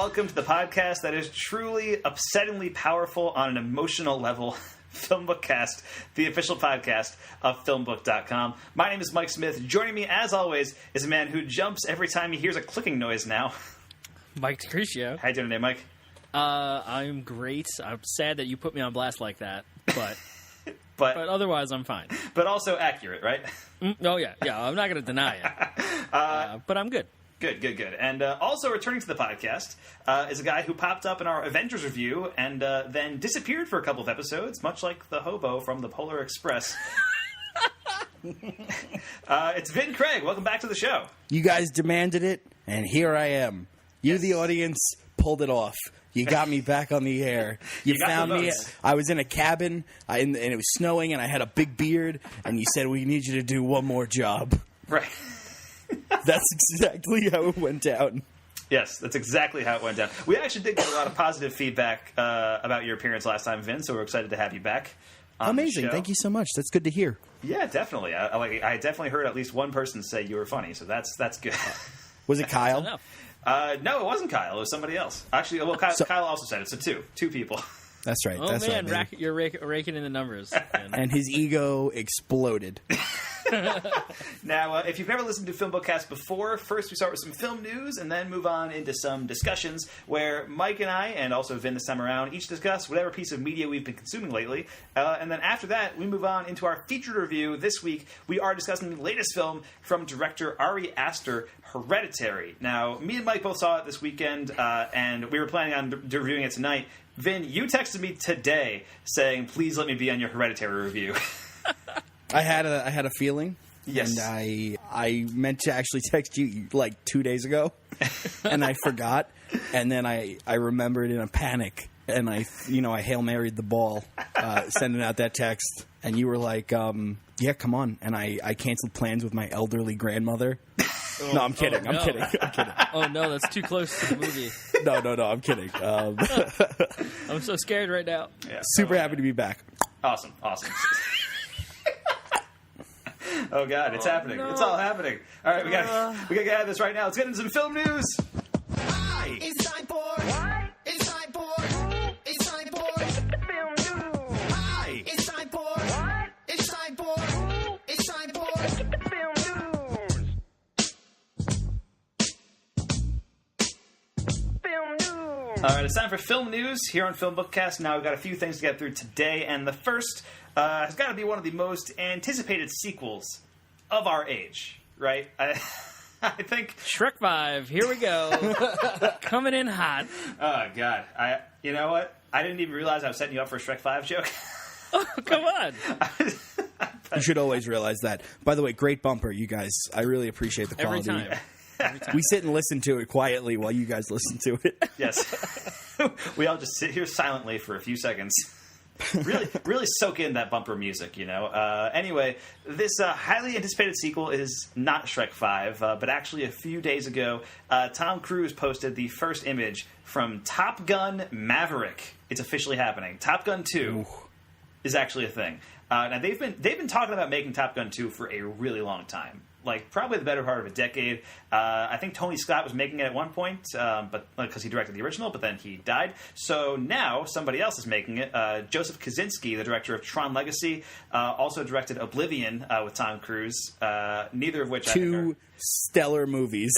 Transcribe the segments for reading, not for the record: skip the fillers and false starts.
welcome to the podcast that is truly upsettingly powerful on an emotional level. FilmBookCast, the official podcast of FilmBook.com. My name is Mike Smith. Joining me, as always, is a man who jumps every time he hears a clicking noise now. Mike DeCriscio. How you doing today, Mike? I'm great. I'm sad that you put me on blast like that, but but otherwise I'm fine. But also accurate, right? Oh, yeah. I'm not going to deny it. But I'm good. Good. And also returning to the podcast is a guy who popped up in our Avengers review and then disappeared for a couple of episodes, much like the hobo from the Polar Express. It's Vin Craig. Welcome back to the show. You guys demanded it, and here I am. You, the audience, pulled it off. You got me back on the air. You found me. I was in a cabin, and it was snowing, and I had a big beard, and you said, we need you to do one more job. Right. That's exactly how it went down. Yes, that's exactly how it went down. We actually did get a lot of positive feedback about your appearance last time, Vin, so we're excited to have you back. Amazing. Thank you so much. That's good to hear. Yeah, definitely. I definitely heard at least one person say you were funny, so that's good. Was it Kyle? No, it wasn't Kyle. It was somebody else. Actually, well, Kyle also said it, so two people. That's right. Oh, that's man, right, you're raking in the numbers. And his ego exploded. Now, if you've never listened to FilmBookCast before, first we start with some film news and then move on into some discussions where Mike and I, and also Vin this time around, each discuss whatever piece of media we've been consuming lately. And then after that, we move on into our featured review. This week, we are discussing the latest film from director Ari Aster, Hereditary. Now, me and Mike both saw it this weekend, and we were planning on reviewing it tonight. Vin, you texted me today saying, please let me be on your Hereditary review. I had a feeling. Yes. And I meant to actually text you like 2 days ago, and I forgot. And then I remembered in a panic, and I Hail Married the ball, sending out that text. And you were like, yeah, come on. And I canceled plans with my elderly grandmother. No, I'm kidding. I'm kidding. Oh, no, that's too close to the movie. No, I'm kidding. I'm so scared right now. Yeah, super happy to be back. Awesome. Oh, God, it's happening. No. It's all happening. All right, we got to get out of this right now. Let's get into some film news. Hi, it's time for what? It's time for it's time for film news. Hi, it's time for what? It's time for it's time for film news. All right, it's time for film news here on FilmBookCast. Now, we've got a few things to get through today, and the first has got to be one of the most anticipated sequels of our age, right? I think Shrek 5, here we go. Coming in hot. Oh, God. You know what? I didn't even realize I was setting you up for a Shrek 5 joke. Oh, come on. You should always realize that. By the way, great bumper, you guys. I really appreciate the quality. Every time. We sit and listen to it quietly while you guys listen to it. Yes. We all just sit here silently for a few seconds. Really soak in that bumper music, you know. Anyway, this highly anticipated sequel is not Shrek 5, but actually a few days ago, Tom Cruise posted the first image from Top Gun Maverick. It's officially happening. Top Gun 2 is actually a thing. Now they've been talking about making Top Gun 2 for a really long time. Like, probably the better part of a decade. I think Tony Scott was making it at one point, but because he directed the original, but then he died. So now somebody else is making it. Joseph Kosinski, the director of Tron Legacy, also directed Oblivion with Tom Cruise, neither of which I think are stellar movies.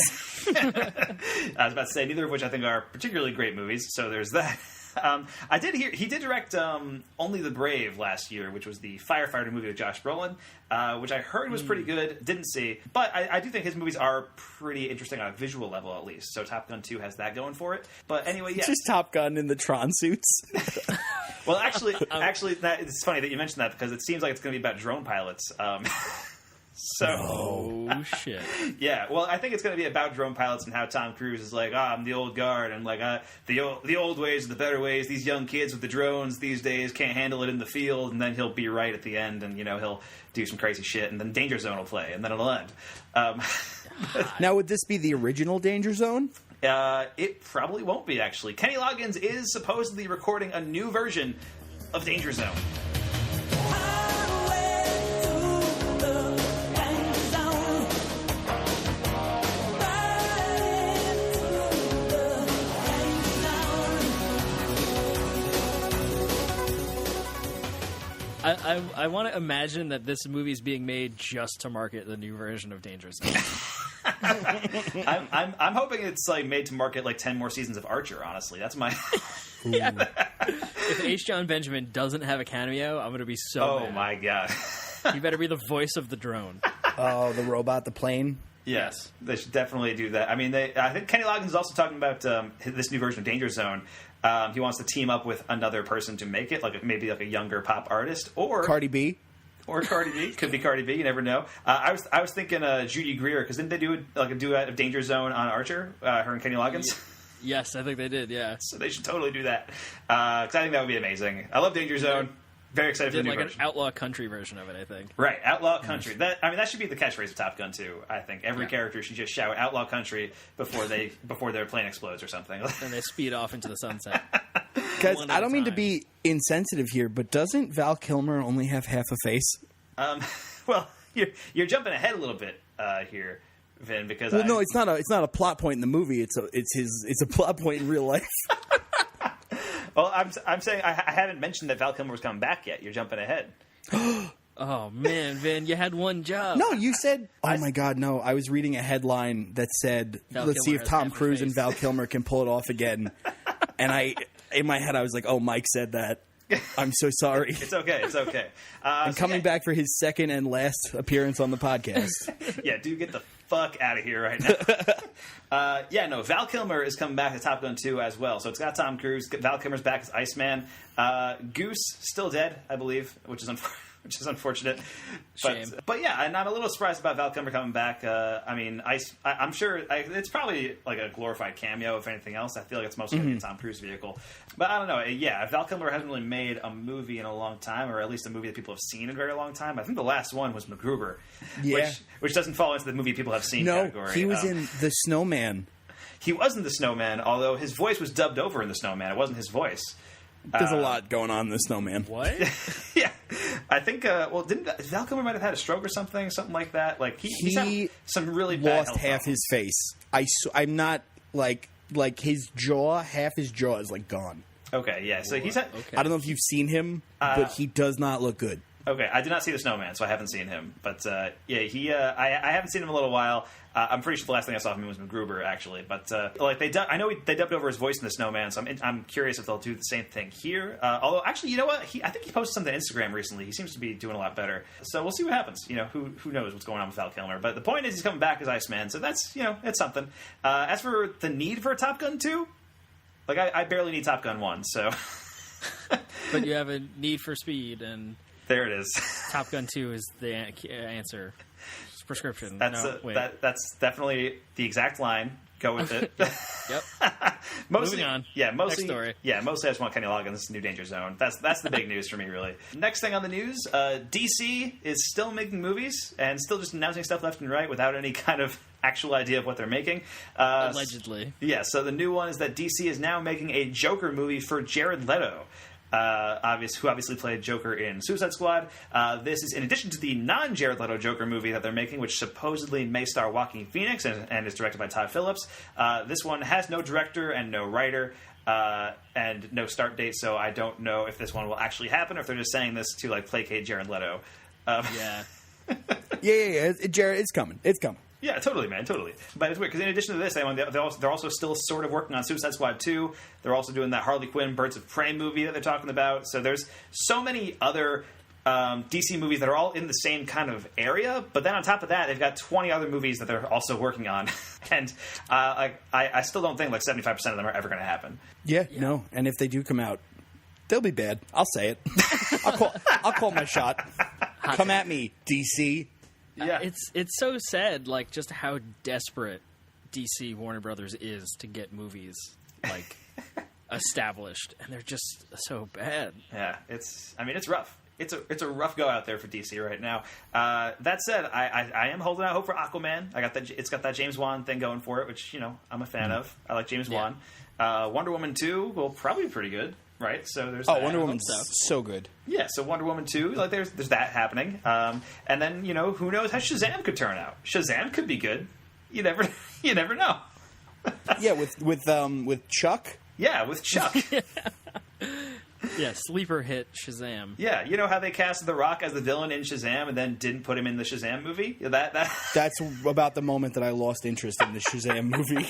I was about to say, neither of which I think are particularly great movies, so there's that. I did hear he did direct Only the Brave last year, which was the firefighter movie with Josh Brolin, which I heard was pretty good. Didn't see, but I do think his movies are pretty interesting on a visual level, at least. So Top Gun 2 has that going for it. But anyway, yeah, it's just Top Gun in the Tron suits. Well, actually, it's funny that you mentioned that because it seems like it's going to be about drone pilots. So, oh shit! Yeah, well, I think it's going to be about drone pilots and how Tom Cruise is like, I'm the old guard, and like the old ways are the better ways. These young kids with the drones these days can't handle it in the field, and then he'll be right at the end, and he'll do some crazy shit, and then Danger Zone will play, and then it'll end. Now, would this be the original Danger Zone? It probably won't be, actually. Kenny Loggins is supposedly recording a new version of Danger Zone. I want to imagine that this movie is being made just to market the new version of Dangerous Game. I'm hoping it's like made to market like 10 more seasons of Archer. Honestly, that's my. Yeah. If H. John Benjamin doesn't have a cameo, I'm going to be so mad. My god. You better be the voice of the drone. Oh, the robot, the plane. Yes, they should definitely do that. I mean, I think Kenny Loggins is also talking about this new version of Danger Zone. He wants to team up with another person to make it, like maybe like a younger pop artist or Cardi B. Or Cardi B. Could be Cardi B. You never know. I was thinking Judy Greer, because didn't they do like a duet of Danger Zone on Archer? Her and Kenny Loggins. Yes, I think they did. Yeah. So they should totally do that, because I think that would be amazing. I love Danger Zone. Very excited for the new like version. An outlaw country version of it, I think. Right, outlaw country. That should be the catchphrase of Top Gun too. I think every character should just shout "outlaw country" before their plane explodes or something. And they speed off into the sunset. Because I don't mean to be insensitive here, but doesn't Val Kilmer only have half a face? Well, you're jumping ahead a little bit here, Vin, because no, it's not a plot point in the movie. It's a plot point in real life. Well, I'm saying I haven't mentioned that Val Kilmer was coming back yet. You're jumping ahead. Oh man, Vin, you had one job. No, you said. Oh my God, no! I was reading a headline that said, "Let's see if Tom Cruise and Val Kilmer can pull it off again." And in my head, I was like, "Oh, Mike said that." I'm so sorry. It's okay. It's okay. And coming back for his second and last appearance on the podcast. Yeah, dude, get the fuck out of here right now. Val Kilmer is coming back to Top Gun 2 as well. So it's got Tom Cruise. Val Kilmer's back as Iceman. Goose still dead, I believe, which is unfortunate. Shame. But yeah, and I'm a little surprised about Val Kilmer coming back. I'm sure it's probably like a glorified cameo, if anything else. I feel like it's mostly going to be a Tom Cruise vehicle. But I don't know. Yeah, Val Kilmer hasn't really made a movie in a long time, or at least a movie that people have seen in a very long time. I think the last one was MacGruber, which doesn't fall into the movie people have seen category. No, he was in The Snowman. He was in The Snowman, although his voice was dubbed over in The Snowman. It wasn't his voice. There's a lot going on in The Snowman. What? Yeah, I think. Didn't Val Kilmer might have had a stroke or something like that? Like he's had some really bad lost half his face. I'm not like his jaw. Half his jaw is like gone. Okay, yeah. So he's had. Okay. I don't know if you've seen him, but he does not look good. Okay, I did not see The Snowman, so I haven't seen him. But I haven't seen him in a little while. I'm pretty sure the last thing I saw of him was MacGruber, actually. But I know they dubbed over his voice in The Snowman, so I'm curious if they'll do the same thing here. Although, actually, you know what? I think he posted something on Instagram recently. He seems to be doing a lot better. So we'll see what happens. You know, who knows what's going on with Val Kilmer? But the point is, he's coming back as Iceman, so that's it's something. As for the need for Top Gun 2, like I barely need Top Gun 1, so. But you have a need for speed, and there it is. Top Gun 2 is the answer. It's prescription. That's definitely the exact line. Go with it. Yep. Mostly, moving on. Yeah, mostly. Next story. Yeah, mostly I just want Kenny Loggins' new Danger Zone. That's the big news for me, really. Next thing on the news, DC is still making movies and still just announcing stuff left and right without any kind of actual idea of what they're making. Allegedly. Yeah, so the new one is that DC is now making a Joker movie for Jared Leto. Who obviously played Joker in Suicide Squad. This is in addition to the non-Jared Leto Joker movie that they're making, which supposedly may star Joaquin Phoenix and is directed by Todd Phillips. This one has no director and no writer and no start date, so I don't know if this one will actually happen or if they're just saying this to like placate Jared Leto. Yeah. Jared, it's coming. It's coming. Yeah, totally, man, totally. But it's weird, because in addition to this, they're also still sort of working on Suicide Squad 2. They're also doing that Harley Quinn Birds of Prey movie that they're talking about. So there's so many other DC movies that are all in the same kind of area. But then on top of that, they've got 20 other movies that they're also working on. And I still don't think like 75% of them are ever going to happen. Yeah, no. And if they do come out, they'll be bad. I'll say it. I'll call my shot. Come at me, DC. Yeah, it's so sad, like just how desperate DC Warner Brothers is to get movies like established, and they're just so bad. Yeah, it's rough. It's a rough go out there for DC right now. That said, I am holding out hope for Aquaman. It's got that James Wan thing going for it, which I'm a fan of. I like James Wan. Wonder Woman 2 will probably be pretty good. Right, so there's that. Wonder Woman's so good. Yeah, so Wonder Woman 2, like there's that happening, and then who knows how Shazam could turn out. Shazam could be good. You never know. Yeah, with Chuck. Yeah, with Chuck. Yeah, sleeper hit Shazam. Yeah, you know how they cast The Rock as the villain in Shazam and then didn't put him in the Shazam movie? That's about the moment that I lost interest in the Shazam movie.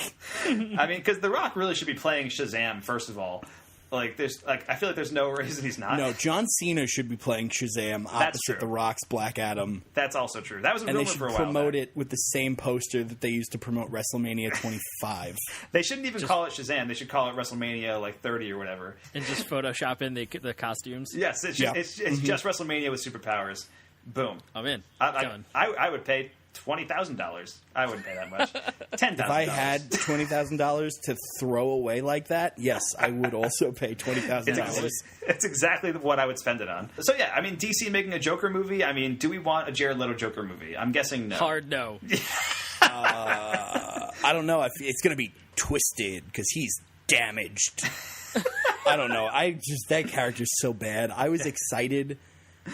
I mean, because The Rock really should be playing Shazam, first of all. Like, I feel like there's no reason he's not. No, John Cena should be playing Shazam opposite The Rock's Black Adam. That's also true. That was a rumor for a while. And they should promote it with the same poster that they used to promote WrestleMania 25. They shouldn't even call it Shazam. They should call it WrestleMania, 30 or whatever. And just Photoshop in the costumes. Yes, it's just WrestleMania with superpowers. Boom. I'm in. I would pay $20,000. I wouldn't pay that much. $10,000. If I had $20,000 to throw away like that, yes, I would also pay $20,000. It's exactly what I would spend it on. So yeah, I mean, DC making a Joker movie. I mean, do we want a Jared Leto Joker movie? I'm guessing no. Hard no. I don't know. It's going to be twisted because he's damaged. I don't know. That character's so bad. I was excited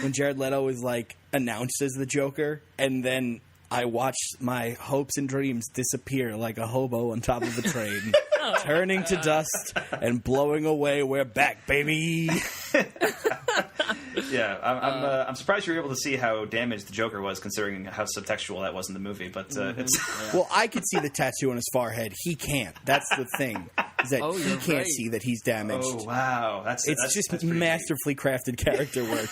when Jared Leto was announced as the Joker, and then I watched my hopes and dreams disappear like a hobo on top of a train, turning to dust and blowing away. We're back, baby. Yeah, I'm surprised you were able to see how damaged the Joker was, considering how subtextual that was in the movie. But it's well, I could see the tattoo on his forehead. He can't. That's the thing. Is that he can't see that he's damaged. Oh wow, that's just masterfully crafted character work.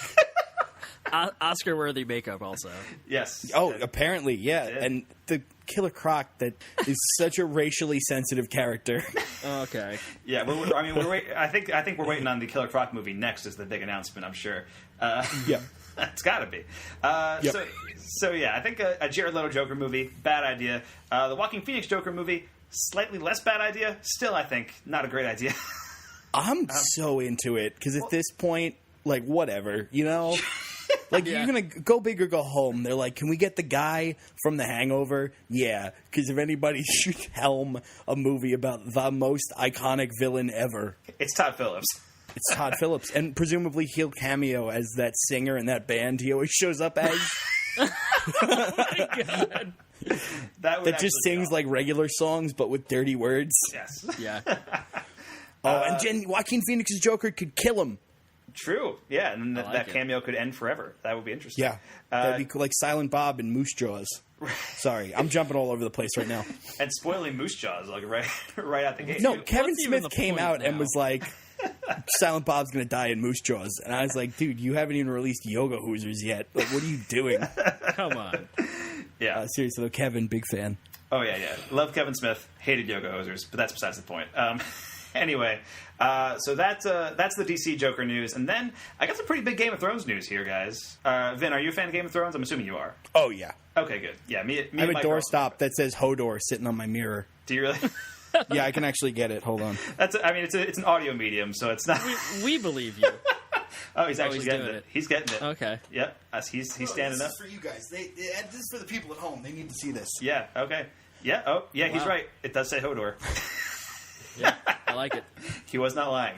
Oscar-worthy makeup, also. Yes. Oh, apparently, yeah. And the Killer Croc that is such a racially sensitive character. Okay. Yeah, I think we're waiting on the Killer Croc movie next. Is the big announcement? I'm sure. Yeah, it's got to be. Yep. So yeah, I think a Jared Leto Joker movie, bad idea. The Joaquin Phoenix Joker movie, slightly less bad idea. Still, I think not a great idea. I'm so into it because at this point, whatever, you know. You're going to go big or go home. They're like, can we get the guy from The Hangover? Yeah, because if anybody should helm a movie about the most iconic villain ever, it's Todd Phillips. It's Todd Phillips. And presumably he'll cameo as that singer in that band he always shows up as. Oh my God. That just sings regular songs, but with dirty words. Yes. Yeah. And Joaquin Phoenix's Joker could kill him. True. Yeah, and that cameo could end forever. That would be interesting. Yeah. That'd be cool, like Silent Bob and Moose Jaws. Sorry, I'm jumping all over the place right now. And spoiling Moose Jaws, right out the gate. No, Kevin Smith came out and was like, Silent Bob's going to die in Moose Jaws. And I was like, dude, you haven't even released Yoga Hoosers yet. What are you doing? Come on. Yeah. Seriously, though, Kevin, big fan. Oh, yeah. Love Kevin Smith. Hated Yoga Hosers, but that's besides the point. Anyway, so that's the DC Joker news. And then I got some pretty big Game of Thrones news here, guys. Vin, are you a fan of Game of Thrones? I'm assuming you are. Oh, yeah. Okay, good. Yeah, me I have a doorstop that says Hodor sitting on my mirror. Do you really? Yeah, I can actually get it. Hold on. It's an audio medium, so it's not. We believe you. He's getting it. He's getting it. Okay. Yep. He's standing up. This is for you guys. This is for the people at home. They need to see this. Yeah. Okay. Yeah. Oh, yeah. Wow. He's right. It does say Hodor. Yeah, I like it. He was not lying.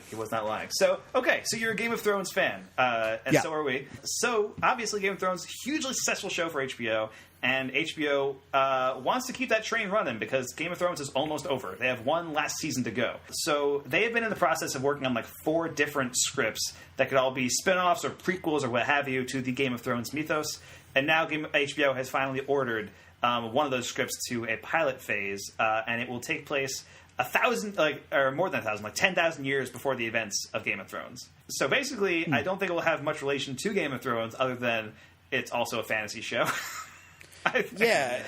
So, okay, so you're a Game of Thrones fan, and so are we. So, obviously, Game of Thrones, hugely successful show for HBO, and HBO wants to keep that train running because Game of Thrones is almost over. They have one last season to go. So, they have been in the process of working on 4 different scripts that could all be spin-offs or prequels or what have you to the Game of Thrones mythos, and now HBO has finally ordered one of those scripts to a pilot phase, and it will take place 1,000, or more than 1,000, 10,000 years before the events of Game of Thrones. So basically, I don't think it will have much relation to Game of Thrones, other than it's also a fantasy show. Yeah.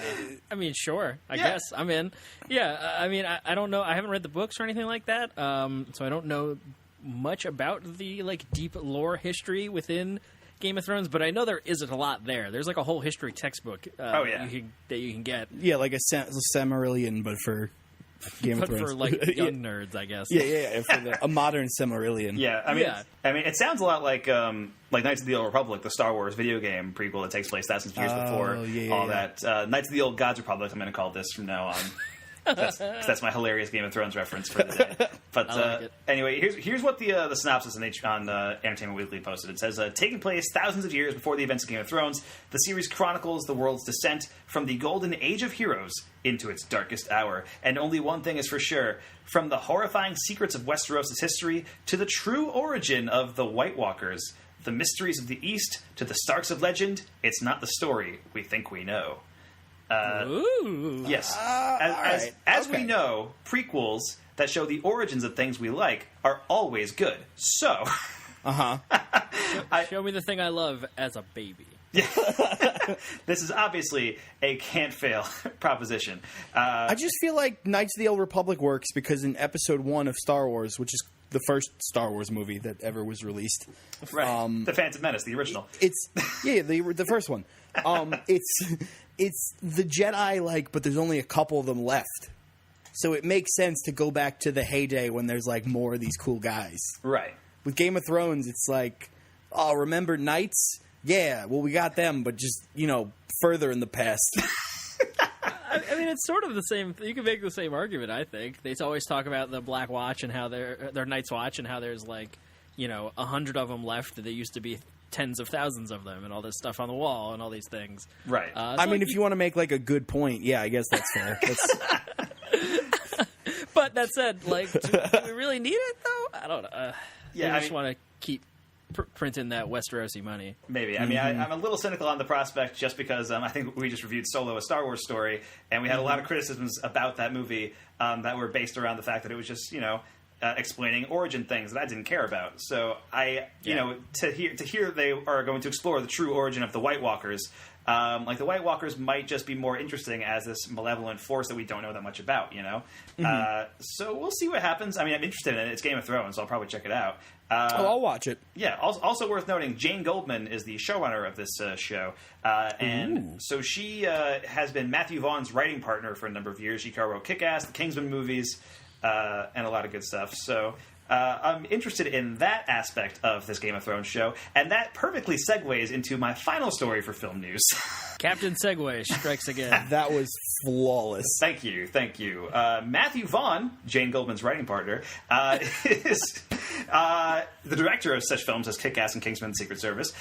I mean, sure. I guess I'm in. Yeah. I mean, I don't know. I haven't read the books or anything like that, so I don't know much about the deep lore history within Game of Thrones, but I know there isn't a lot there. There's a whole history textbook that you can get. Yeah, like a Silmarillion, but for Game of Thrones. For young nerds, I guess. Yeah, for a modern Silmarillion. Yeah, I mean, it sounds a lot like Knights of the Old Republic, the Star Wars video game prequel that takes place thousands of years before all that. Knights of the Old Gods Republic, I'm going to call this from now on. That's my hilarious Game of Thrones reference for the day. But like it. anyway, here's what the synopsis on Entertainment Weekly posted. It says, taking place thousands of years before the events of Game of Thrones, the series chronicles the world's descent from the golden age of heroes into its darkest hour. And only one thing is for sure. From the horrifying secrets of Westeros' history to the true origin of the White Walkers, the mysteries of the East to the Starks of legend, it's not the story we think we know. Ooh. Yes. right. As Okay. we know, prequels that show the origins of things we like are always good. So, Show me the thing I love as a baby. this is obviously a can't-fail proposition. I just feel like Knights of the Old Republic works because in Episode 1 of Star Wars, which is the first Star Wars movie that ever was released, Right. The Phantom Menace, the original. it's the first one. It's the Jedi, but there's only a couple of them left. So it makes sense to go back to the heyday when there's more of these cool guys. Right. With Game of Thrones, it's oh, remember Knights? Yeah, well, we got them, but just, further in the past. I mean, it's sort of the same. You can make the same argument. I think they always talk about the Black Watch and how their Night's Watch and how there's 100 of them left. There used to be tens of thousands of them, and all this stuff on the wall, and all these things. Right. I mean, if you want to make a good point, yeah, I guess that's fair. But that said, do we really need it though? I don't know. Yeah, I just want to keep printing that Westerosi money. Maybe. I mean, I'm a little cynical on the prospect just because I think we just reviewed Solo, a Star Wars story, and we had a lot of criticisms about that movie that were based around the fact that it was just, explaining origin things that I didn't care about. So to hear they are going to explore the true origin of the White Walkers, the White Walkers might just be more interesting as this malevolent force that we don't know that much about, So we'll see what happens. I mean, I'm interested in it. It's Game of Thrones, so I'll probably check it out. I'll watch it. Yeah. Also worth noting, Jane Goldman is the showrunner of this show, and so she has been Matthew Vaughn's writing partner for a number of years. She co-wrote Kick-Ass, the Kingsman movies, and a lot of good stuff. So I'm interested in that aspect of this Game of Thrones show, and that perfectly segues into my final story for film news. Captain Segway strikes again. That was flawless. Thank you. Matthew Vaughn, Jane Goldman's writing partner, is the director of such films as Kick-Ass and Kingsman: Secret Service,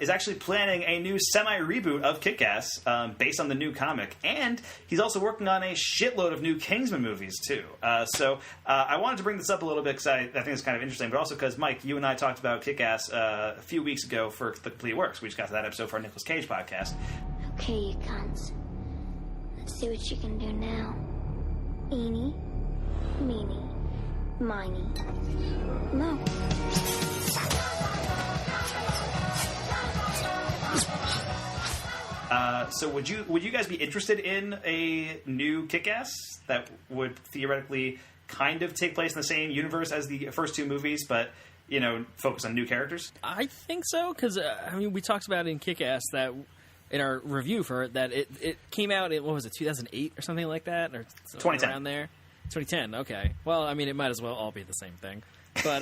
is actually planning a new semi-reboot of Kick-Ass based on the new comic, and he's also working on a shitload of new Kingsman movies too. So I wanted to bring this up a little bit because I think it's kind of interesting, but also because, Mike, you and I talked about Kick-Ass a few weeks ago for The Complete Works. We just got to that episode for our Nicolas Cage podcast. Okay, you cunts. Let's see what you can do now. Eeny, meeny, miny, mo. So would you guys be interested in a new Kick-Ass that would theoretically kind of take place in the same universe as the first two movies, but focus on new characters? I think so, because we talked about in Kick-Ass that in our review for it that it came out in, what was it, 2008 or something like that, or 2010 around there. 2010. Okay. Well, I mean, it might as well all be the same thing. But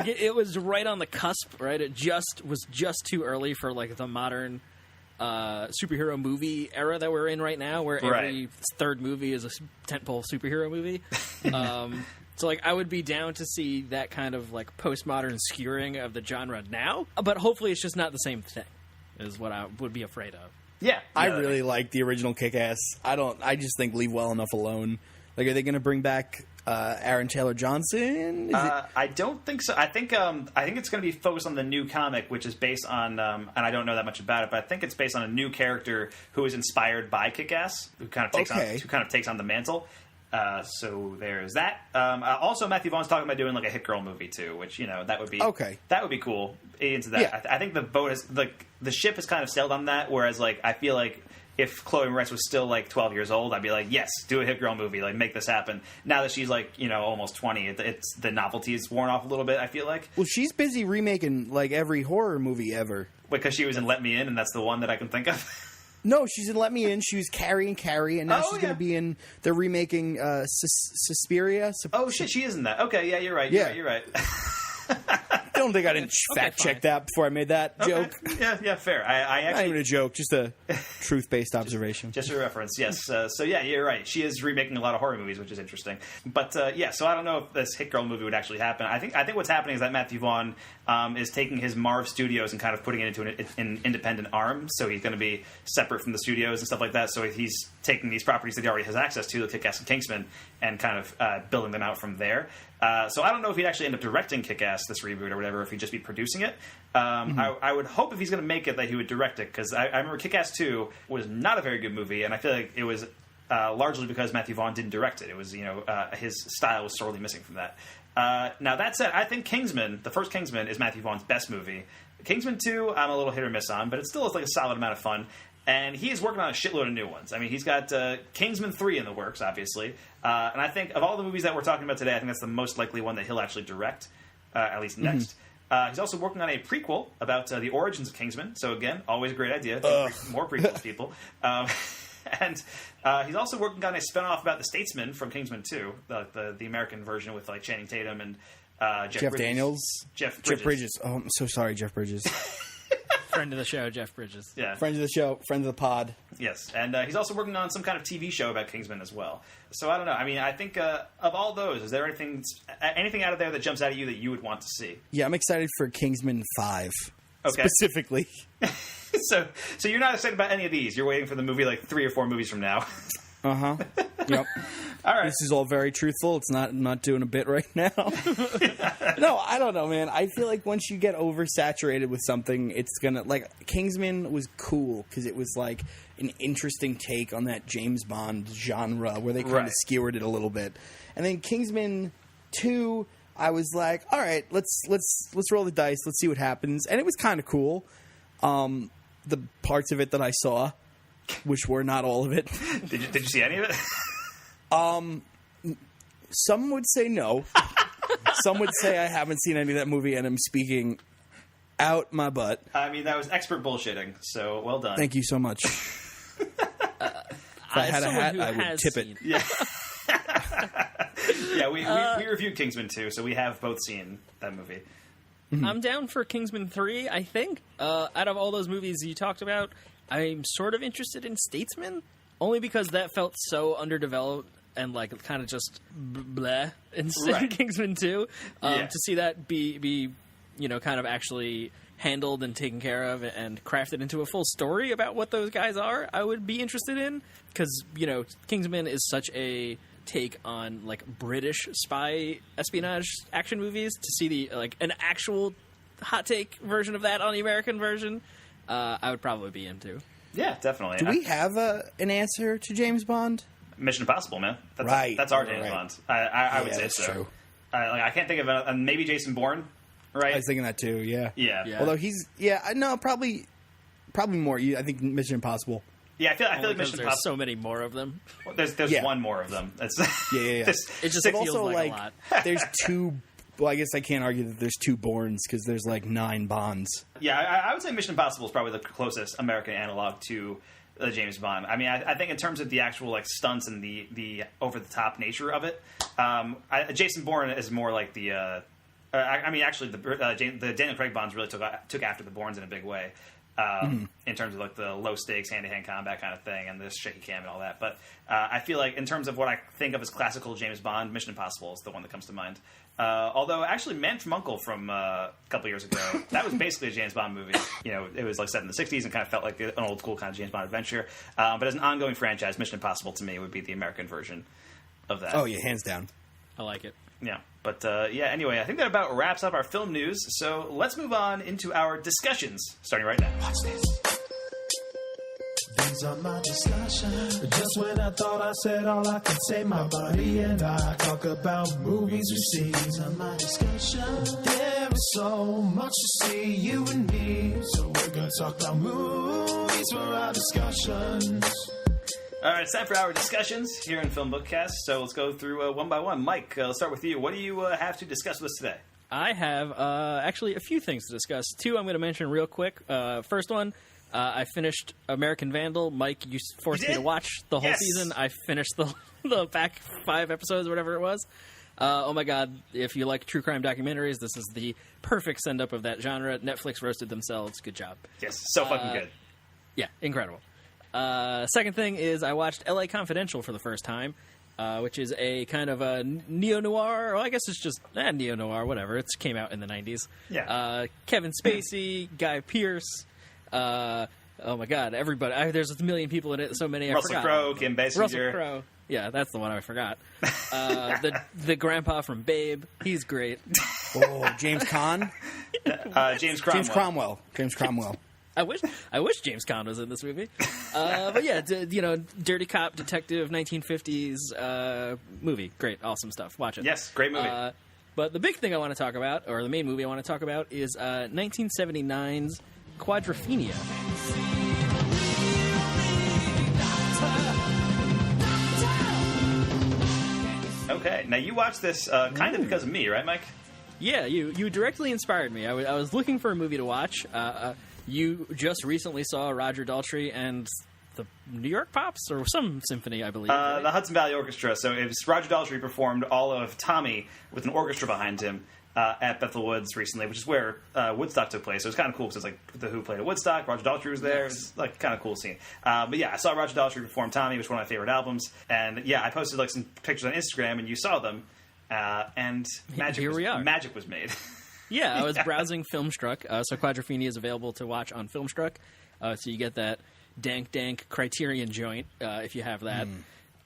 it was right on the cusp, right? It was just too early for the modern superhero movie era that we're in right now, where every third movie is a tentpole superhero movie. So I would be down to see that kind of postmodern skewering of the genre now, but hopefully it's just not the same thing, is what I would be afraid of. Yeah, I really like the original Kick-Ass. I just think leave well enough alone. Are they going to bring back Aaron Taylor Johnson? I don't think so. I think it's going to be focused on the new comic, which is based on, and I don't know that much about it, but I think it's based on a new character who is inspired by Kick-Ass, who kind of takes on the mantle. So there's that. Also, Matthew Vaughn's talking about doing a Hit Girl movie too, which that would be okay. That would be cool. Into that, yeah. I think the boat is the ship has kind of sailed on that. Whereas I feel like if Chloe Moretz was still 12 years old, I'd be like, yes, do a Hit Girl movie, make this happen. Now that she's almost 20, it's the novelty is worn off a little bit. I feel like. Well, she's busy remaking every horror movie ever. Because she was in Let Me In, and that's the one that I can think of. No, she's in Let Me In. She was Carrie, and now she's going to be in. They're remaking Suspiria. Oh shit, she is in that. Okay, yeah, you're right. Yeah. You're right. don't think I didn't fact check that before I made that joke. Yeah, fair. I actually, Not even a joke, just a truth-based observation. just a reference, yes. So yeah, you're right. She is remaking a lot of horror movies, which is interesting. But yeah, so I don't know if this Hit Girl movie would actually happen. I think what's happening is that Matthew Vaughn is taking his Marv Studios and kind of putting it into an independent arm. So he's going to be separate from the studios and stuff like that. So he's taking these properties that he already has access to, like Kick-Ass and Kingsman, and kind of building them out from there. So I don't know if he'd actually end up directing Kick-Ass, this reboot or whatever, if he'd just be producing it. I would hope if he's going to make it that he would direct it, because I remember Kick-Ass 2 was not a very good movie, and I feel like it was largely because Matthew Vaughn didn't direct it. It was, his style was sorely missing from that. Now, that said, I think Kingsman, the first Kingsman, is Matthew Vaughn's best movie. Kingsman 2, I'm a little hit or miss on, but it still is like a solid amount of fun. And he is working on a shitload of new ones. I mean, he's got Kingsman 3 in the works, obviously. And I think of all the movies that we're talking about today, I think that's the most likely one that he'll actually direct, at least next. He's also working on a prequel about the origins of Kingsman. So, again, always a great idea. More prequels, people. And he's also working on a spinoff about the Statesman from Kingsman 2, the American version with like Channing Tatum and Jeff Daniels. Jeff Bridges. Oh, I'm so sorry, Jeff Bridges. Friend of the show, Jeff Bridges. Yeah. Friend of the show, friend of the pod. Yes, and he's also working on some kind of TV show about Kingsman as well. So I don't know. I mean, I think of all those, is there anything out of there that jumps out at you that you would want to see? Yeah, I'm excited for Kingsman 5. Okay. Specifically. So you're not excited about any of these. You're waiting for the movie like 3 or 4 movies from now. Uh-huh. Yep. All right. This is all very truthful. It's not, I'm not doing a bit right now. No, I don't know, man. I feel like once you get oversaturated with something, it's gonna, like, Kingsman was cool because it was like an interesting take on that James Bond genre where they kind of skewered it a little bit. And then Kingsman 2, I was like, all right, let's roll the dice, let's see what happens. And it was kind of cool. The parts of it that I saw, which were not all of it. Did you see any of it? Some would say no. Some would say I haven't seen any of that movie and I'm speaking out my butt. I mean, that was expert bullshitting, so well done. Thank you so much. If I had a hat, I would tip it. Yeah. Yeah, we reviewed Kingsman 2, so we have both seen that movie. I'm down for Kingsman 3, I think. Out of all those movies you talked about, I'm sort of interested in Statesman, only because that felt so underdeveloped and like kind of just bleh in Kingsman 2. To see that be kind of actually handled and taken care of and crafted into a full story about what those guys are, I would be interested in, because Kingsman is such a take on like British spy espionage action movies. To see the an actual hot take version of that on the American version, I would probably be into. Yeah, definitely. Do we have an answer to James Bond? Mission Impossible, man. That's our James Bond. I would say that's so. True. I can't think of maybe Jason Bourne, right? I was thinking that too. Yeah. Yeah. Although he's probably more. I think Mission Impossible. Yeah, I feel like Mission There's Impossible. so many more of them. Well, there's one more of them. It's, Yeah. It just feels also, like a lot. There's two. Well, I guess I can't argue that there's 2 Bournes because there's like 9 Bonds. Yeah, I would say Mission Impossible is probably the closest American analog to James Bond. I mean, I think in terms of the actual like stunts and the over the top nature of it, Jason Bourne is more like the. Actually, the Daniel Craig Bonds really took after the Bournes in a big way. In terms of like the low stakes hand-to-hand combat kind of thing and the shaky cam and all that. But I feel like in terms of what I think of as classical James Bond, Mission Impossible is the one that comes to mind. Although actually Man from U.N.C.L.E. from a couple years ago, that was basically a James Bond movie. It was like set in the 60s and kind of felt like an old school kind of James Bond adventure. But as an ongoing franchise, Mission Impossible to me would be the American version of that. Oh yeah, hands down. I like it. Yeah. But anyway, I think that about wraps up our film news. So let's move on into our discussions, starting right now. Watch this. These are my discussions. Just when I thought I said all I could say, my buddy and I talk about movies we see. These are my discussions. There is so much to see, you and me. So we're gonna talk about movies for our discussions. All right, it's time for our discussions here in FilmBookCast. So let's go through one by one. Mike, let's start with you. What do you have to discuss with us today? I have actually a few things to discuss. 2 I'm going to mention real quick. First one, I finished American Vandal. Mike, you forced me to watch the whole season. I finished the back 5 episodes or whatever it was. Oh my god, if you like true crime documentaries, this is the perfect send-up of that genre. Netflix roasted themselves. Good job. Yes, so fucking good. Yeah, incredible. Second thing is I watched L.A. Confidential for the first time, which is a kind of a neo-noir, well, I guess it's just neo-noir, whatever. It came out in the 90s. Yeah. Kevin Spacey, Guy Pearce, oh my god, everybody. There's a million people in it, so many I Russell forgot. Crowe, Kim Basinger. Russell Crowe. Yeah, that's the one I forgot. The grandpa from Babe, he's great. Oh, James Caan? James Cromwell. James Cromwell. I wish James Caan was in this movie. But yeah, dirty cop, detective, 1950s movie. Great, awesome stuff. Watch it. Yes, great movie. But the big thing I want to talk about, or the main movie I want to talk about, is 1979's Quadrophenia. Okay, now you watched this kind of because of me, right, Mike? Yeah, you directly inspired me. I was looking for a movie to watch. You just recently saw Roger Daltrey and the New York Pops, or some symphony, I believe. Right? The Hudson Valley Orchestra. So it was Roger Daltrey performed all of Tommy with an orchestra behind him at Bethel Woods recently, which is where Woodstock took place. So it was kind of cool because it's like the Who played at Woodstock. Roger Daltrey was there. Nice. It was like kind of cool scene. But yeah, I saw Roger Daltrey perform Tommy, which is one of my favorite albums. And yeah, I posted like some pictures on Instagram, and you saw them. And magic was made. Yeah, I was browsing Filmstruck. So Quadrophenia is available to watch on Filmstruck. So you get that dank Criterion joint if you have that.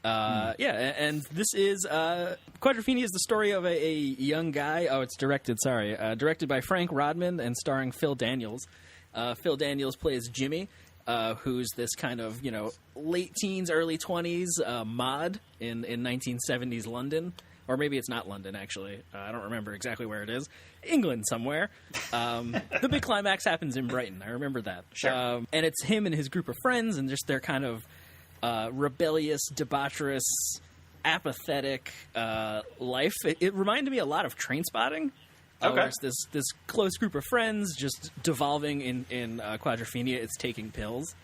Yeah, and this is Quadrophenia is the story of a young guy. Oh, it's directed by Frank Rodman and starring Phil Daniels. Phil Daniels plays Jimmy, who's this kind of late teens, early 20s mod in 1970s London. Or maybe it's not London, actually. I don't remember exactly where it is. England somewhere. The big climax happens in Brighton. I remember that. Sure. And it's him and his group of friends and just their kind of rebellious, debaucherous, apathetic life. It reminded me a lot of Trainspotting. Okay. It's this close group of friends just devolving in Quadrophenia. It's taking pills.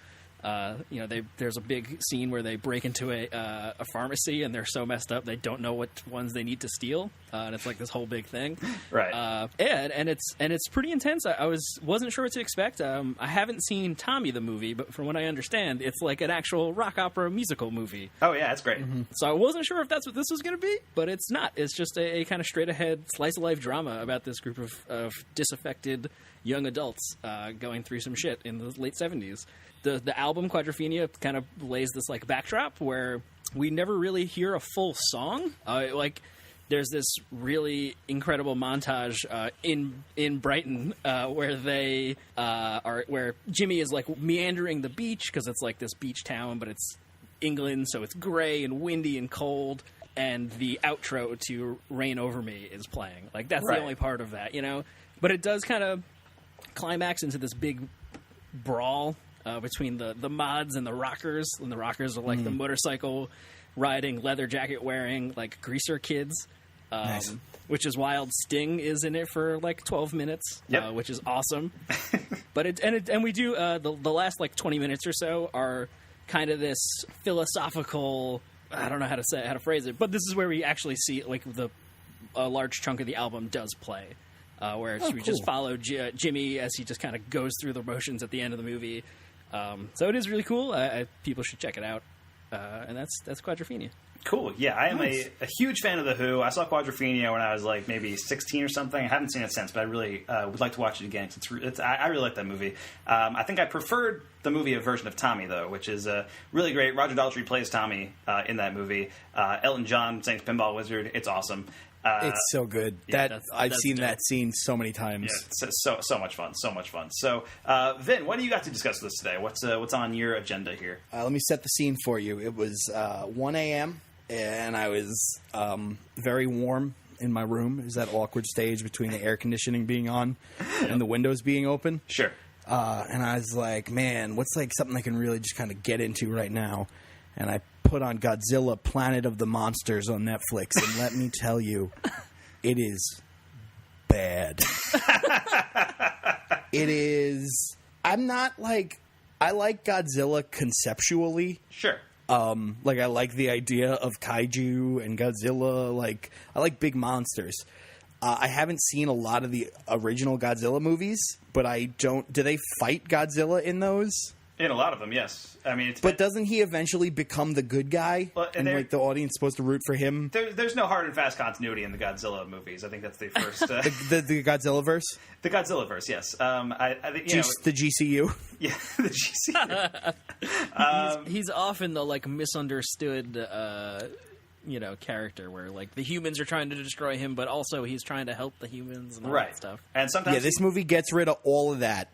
There's a big scene where they break into a pharmacy and they're so messed up they don't know what ones they need to steal, and it's like this whole big thing. Right. And it's pretty intense. I wasn't sure what to expect. I haven't seen Tommy the movie, but from what I understand, it's like an actual rock opera musical movie. Oh yeah, that's great. Mm-hmm. So I wasn't sure if that's what this was going to be, but it's not. It's just a kind of straight ahead slice of life drama about this group of disaffected young adults going through some shit in the late 70s. The album Quadrophenia kind of lays this like backdrop where we never really hear a full song. There's this really incredible montage in Brighton where they where Jimmy is like meandering the beach because it's like this beach town, but it's England, so it's gray and windy and cold. And the outro to "Rain Over Me" is playing. Like that's right. The only part of that, But it does kind of climax into this big brawl between the mods and the rockers. And the rockers are like the motorcycle riding, leather jacket wearing, like greaser kids. Nice. Which is wild. Sting is in it for like 12 minutes, yep. Which is awesome. But we do the last like 20 minutes or so are kind of this philosophical. I don't know how to phrase it, but this is where we actually see like a large chunk of the album does play. Where we just follow Jimmy as he just kind of goes through the motions at the end of the movie. So it is really cool. People should check it out. And that's Quadrophenia. Cool. Yeah, I am a huge fan of The Who. I saw Quadrophenia when I was like maybe 16 or something. I haven't seen it since, but I really would like to watch it again. I really like that movie. I think I preferred the movie version of Tommy, though, which is really great. Roger Daltrey plays Tommy in that movie. Elton John sings Pinball Wizard. It's awesome. It's so good. Yeah, I've seen that scene so many times. Yeah, so much fun. So much fun. So, Vin, what do you got to discuss with us today? What's on your agenda here? Let me set the scene for you. It was 1 a.m. and I was very warm in my room. It was that awkward stage between the air conditioning being on and the windows being open. Sure. And I was like, man, what's like something I can really just kind of get into right now? And I put on Godzilla Planet of the Monsters on Netflix, and let me tell you, it is bad. It is... I'm not like... I like Godzilla conceptually. Sure. Like, I like the idea of kaiju and Godzilla. Like, I like big monsters. I haven't seen a lot of the original Godzilla movies, but I don't... Do they fight Godzilla in those? In a lot of them, yes. I mean, But doesn't he eventually become the good guy? Well, and like the audience supposed to root for him? There's no hard and fast continuity in the Godzilla movies. I think that's the first... The Godzilla-verse? The Godzilla-verse, yes. I think, The GCU? Yeah, the GCU. He's often the, like, misunderstood... character where, like, the humans are trying to destroy him, but also he's trying to help the humans and all that stuff. And sometimes... Yeah, this movie gets rid of all of that.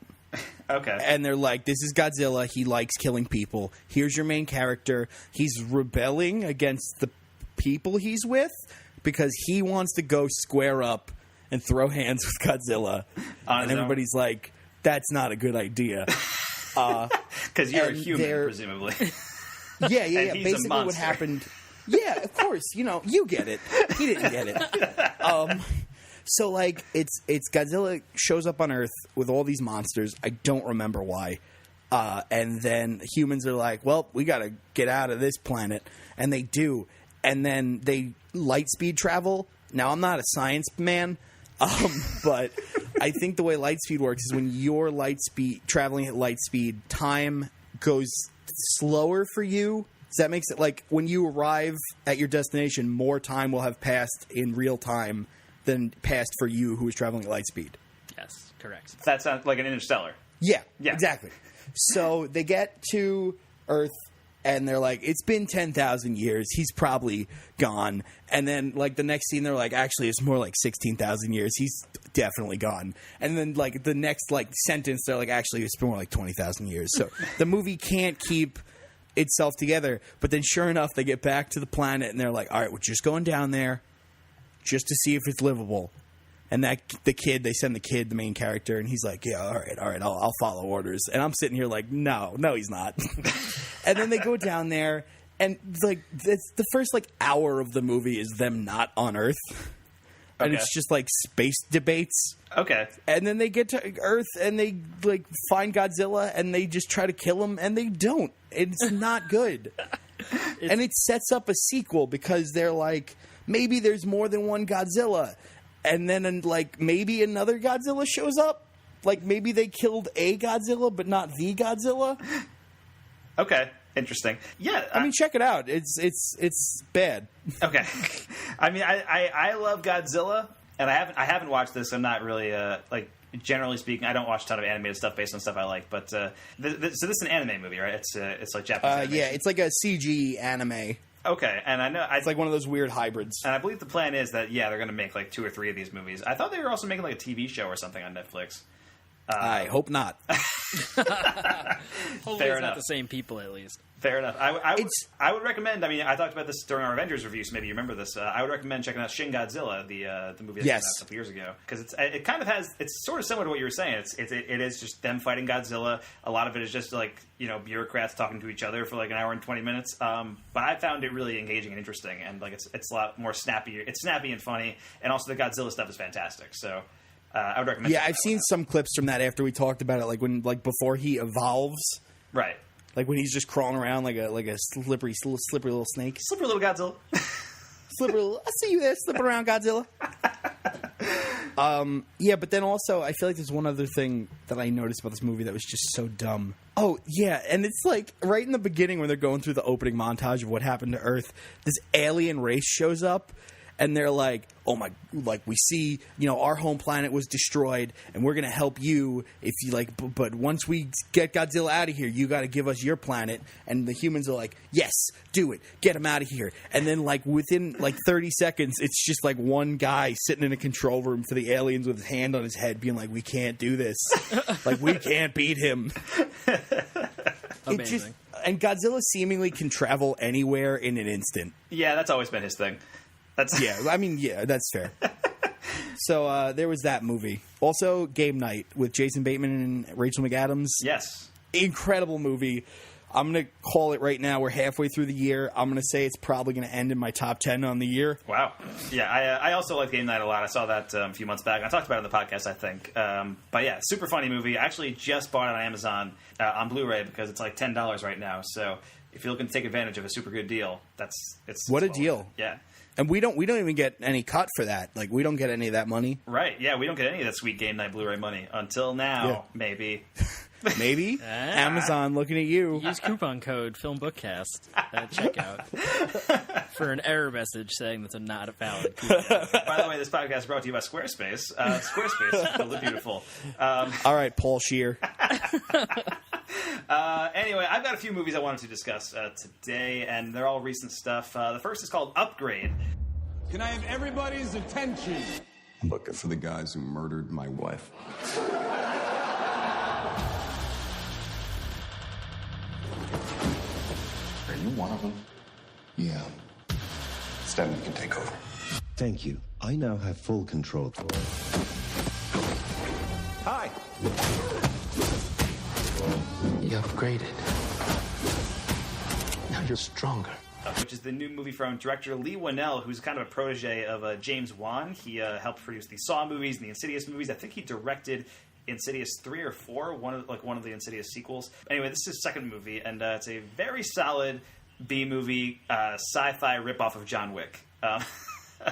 Okay. And they're like, this is Godzilla. He likes killing people. Here's your main character. He's rebelling against the people he's with because he wants to go square up and throw hands with Godzilla. And everybody's like, that's not a good idea. Because you're a human, presumably. Yeah. He's Basically what happened... Yeah, of course. You get it. He didn't get it. So, like, it's Godzilla shows up on Earth with all these monsters. I don't remember why. And then humans are like, well, we got to get out of this planet. And they do. And then they light speed travel. Now, I'm not a science man, but I think the way light speed works is when you're traveling at light speed, time goes slower for you. So that makes it like when you arrive at your destination, more time will have passed in real time than passed for you who is traveling at light speed. Yes, correct. That sounds like an Interstellar. Yeah, exactly. So they get to Earth and they're like, it's been 10,000 years. He's probably gone. And then, like, the next scene, they're like, actually, it's more like 16,000 years. He's definitely gone. And then, like, the next, like, sentence, they're like, actually, it's more like 20,000 years. So the movie can't keep itself together. But then, sure enough, they get back to the planet and they're like, all right, we're just going down there just to see if it's livable. And they send the kid, the main character, and he's like, yeah, all right, I'll follow orders. And I'm sitting here like, no, he's not. And then they go down there, and like the first like hour of the movie is them not on Earth. And it's just like space debates. Okay. And then they get to Earth and they like find Godzilla and they just try to kill him and they don't. It's not good. And it sets up a sequel because they're like, maybe there's more than one Godzilla. And then, like, maybe another Godzilla shows up. Like, maybe they killed a Godzilla, but not the Godzilla. Okay, interesting. Yeah, I mean, check it out. It's bad. Okay, I mean, I love Godzilla, and I haven't watched this. I'm not really like, generally speaking, I don't watch a ton of animated stuff based on stuff I like. But so this is an anime movie, right? It's like Japanese. Animation. Yeah, it's like a CG anime. Okay, and I know... It's like one of those weird hybrids. And I believe the plan is that, yeah, they're going to make like 2 or 3 of these movies. I thought they were also making like a TV show or something on Netflix. I hope not. Hopefully it's not the same people, at least. Fair enough. I would recommend... I mean, I talked about this during our Avengers review, so maybe you remember this. I would recommend checking out Shin Godzilla, the movie that came out a couple years ago. Because it kind of has... It's sort of similar to what you were saying. It is just them fighting Godzilla. A lot of it is just like, bureaucrats talking to each other for like an hour and 20 minutes. But I found it really engaging and interesting. And like it's a lot more snappy. It's snappy and funny. And also the Godzilla stuff is fantastic. So... I would recommend. Yeah, I've seen some clips from that after we talked about it, like before he evolves, right? Like when he's just crawling around like a slippery little snake, slippery little Godzilla, slippery little. I see you there, slipping around, Godzilla. Yeah, but then also I feel like there's one other thing that I noticed about this movie that was just so dumb. Oh yeah, and it's like right in the beginning when they're going through the opening montage of what happened to Earth, this alien race shows up. And they're like, oh my, like we see, our home planet was destroyed and we're going to help you if you like, but once we get Godzilla out of here, you got to give us your planet. And the humans are like, yes, do it. Get him out of here. And then like within like 30 seconds, it's just like one guy sitting in a control room for the aliens with his hand on his head being like, we can't do this. Like we can't beat him. Amazing. And Godzilla seemingly can travel anywhere in an instant. Yeah, that's always been his thing. That's fair. So there was that movie. Also, Game Night with Jason Bateman and Rachel McAdams. Yes. Incredible movie. I'm going to call it right now. We're halfway through the year. I'm going to say it's probably going to end in my top 10 on the year. Wow. Yeah, I also like Game Night a lot. I saw that a few months back. I talked about it on the podcast, I think. But yeah, super funny movie. I actually just bought it on Amazon on Blu-ray because it's like $10 right now. So... if you're looking to take advantage of a super good deal, it's What a well deal. worth it. Yeah. And we don't even get any cut for that. Like, we don't get any of that money. Right, yeah, we don't get any of that sweet game night Blu-ray money until now, Yeah. maybe. Maybe. Amazon looking at you. Use coupon code FilmBookCast at checkout for an error message saying that's not a valid coupon. By the way, this podcast is brought to you by Squarespace. Squarespace, really beautiful. All right, Paul Scheer. Anyway, I've got a few movies I wanted to discuss today, and they're all recent stuff. The first is called Upgrade. Can I have everybody's attention? I'm looking for the guys who murdered my wife. Are you one of them? Yeah. Stanley can take over. Thank you. I now have full control. Hi. You upgraded. Now you're stronger. Which is the new movie from director Lee Whannell, who's kind of a protege of James Wan. He helped produce the Saw movies and the Insidious movies. I think he directed Insidious 3 or 4, one of the Insidious sequels. Anyway, this is his second movie, and it's a very solid B-movie sci-fi ripoff of John Wick.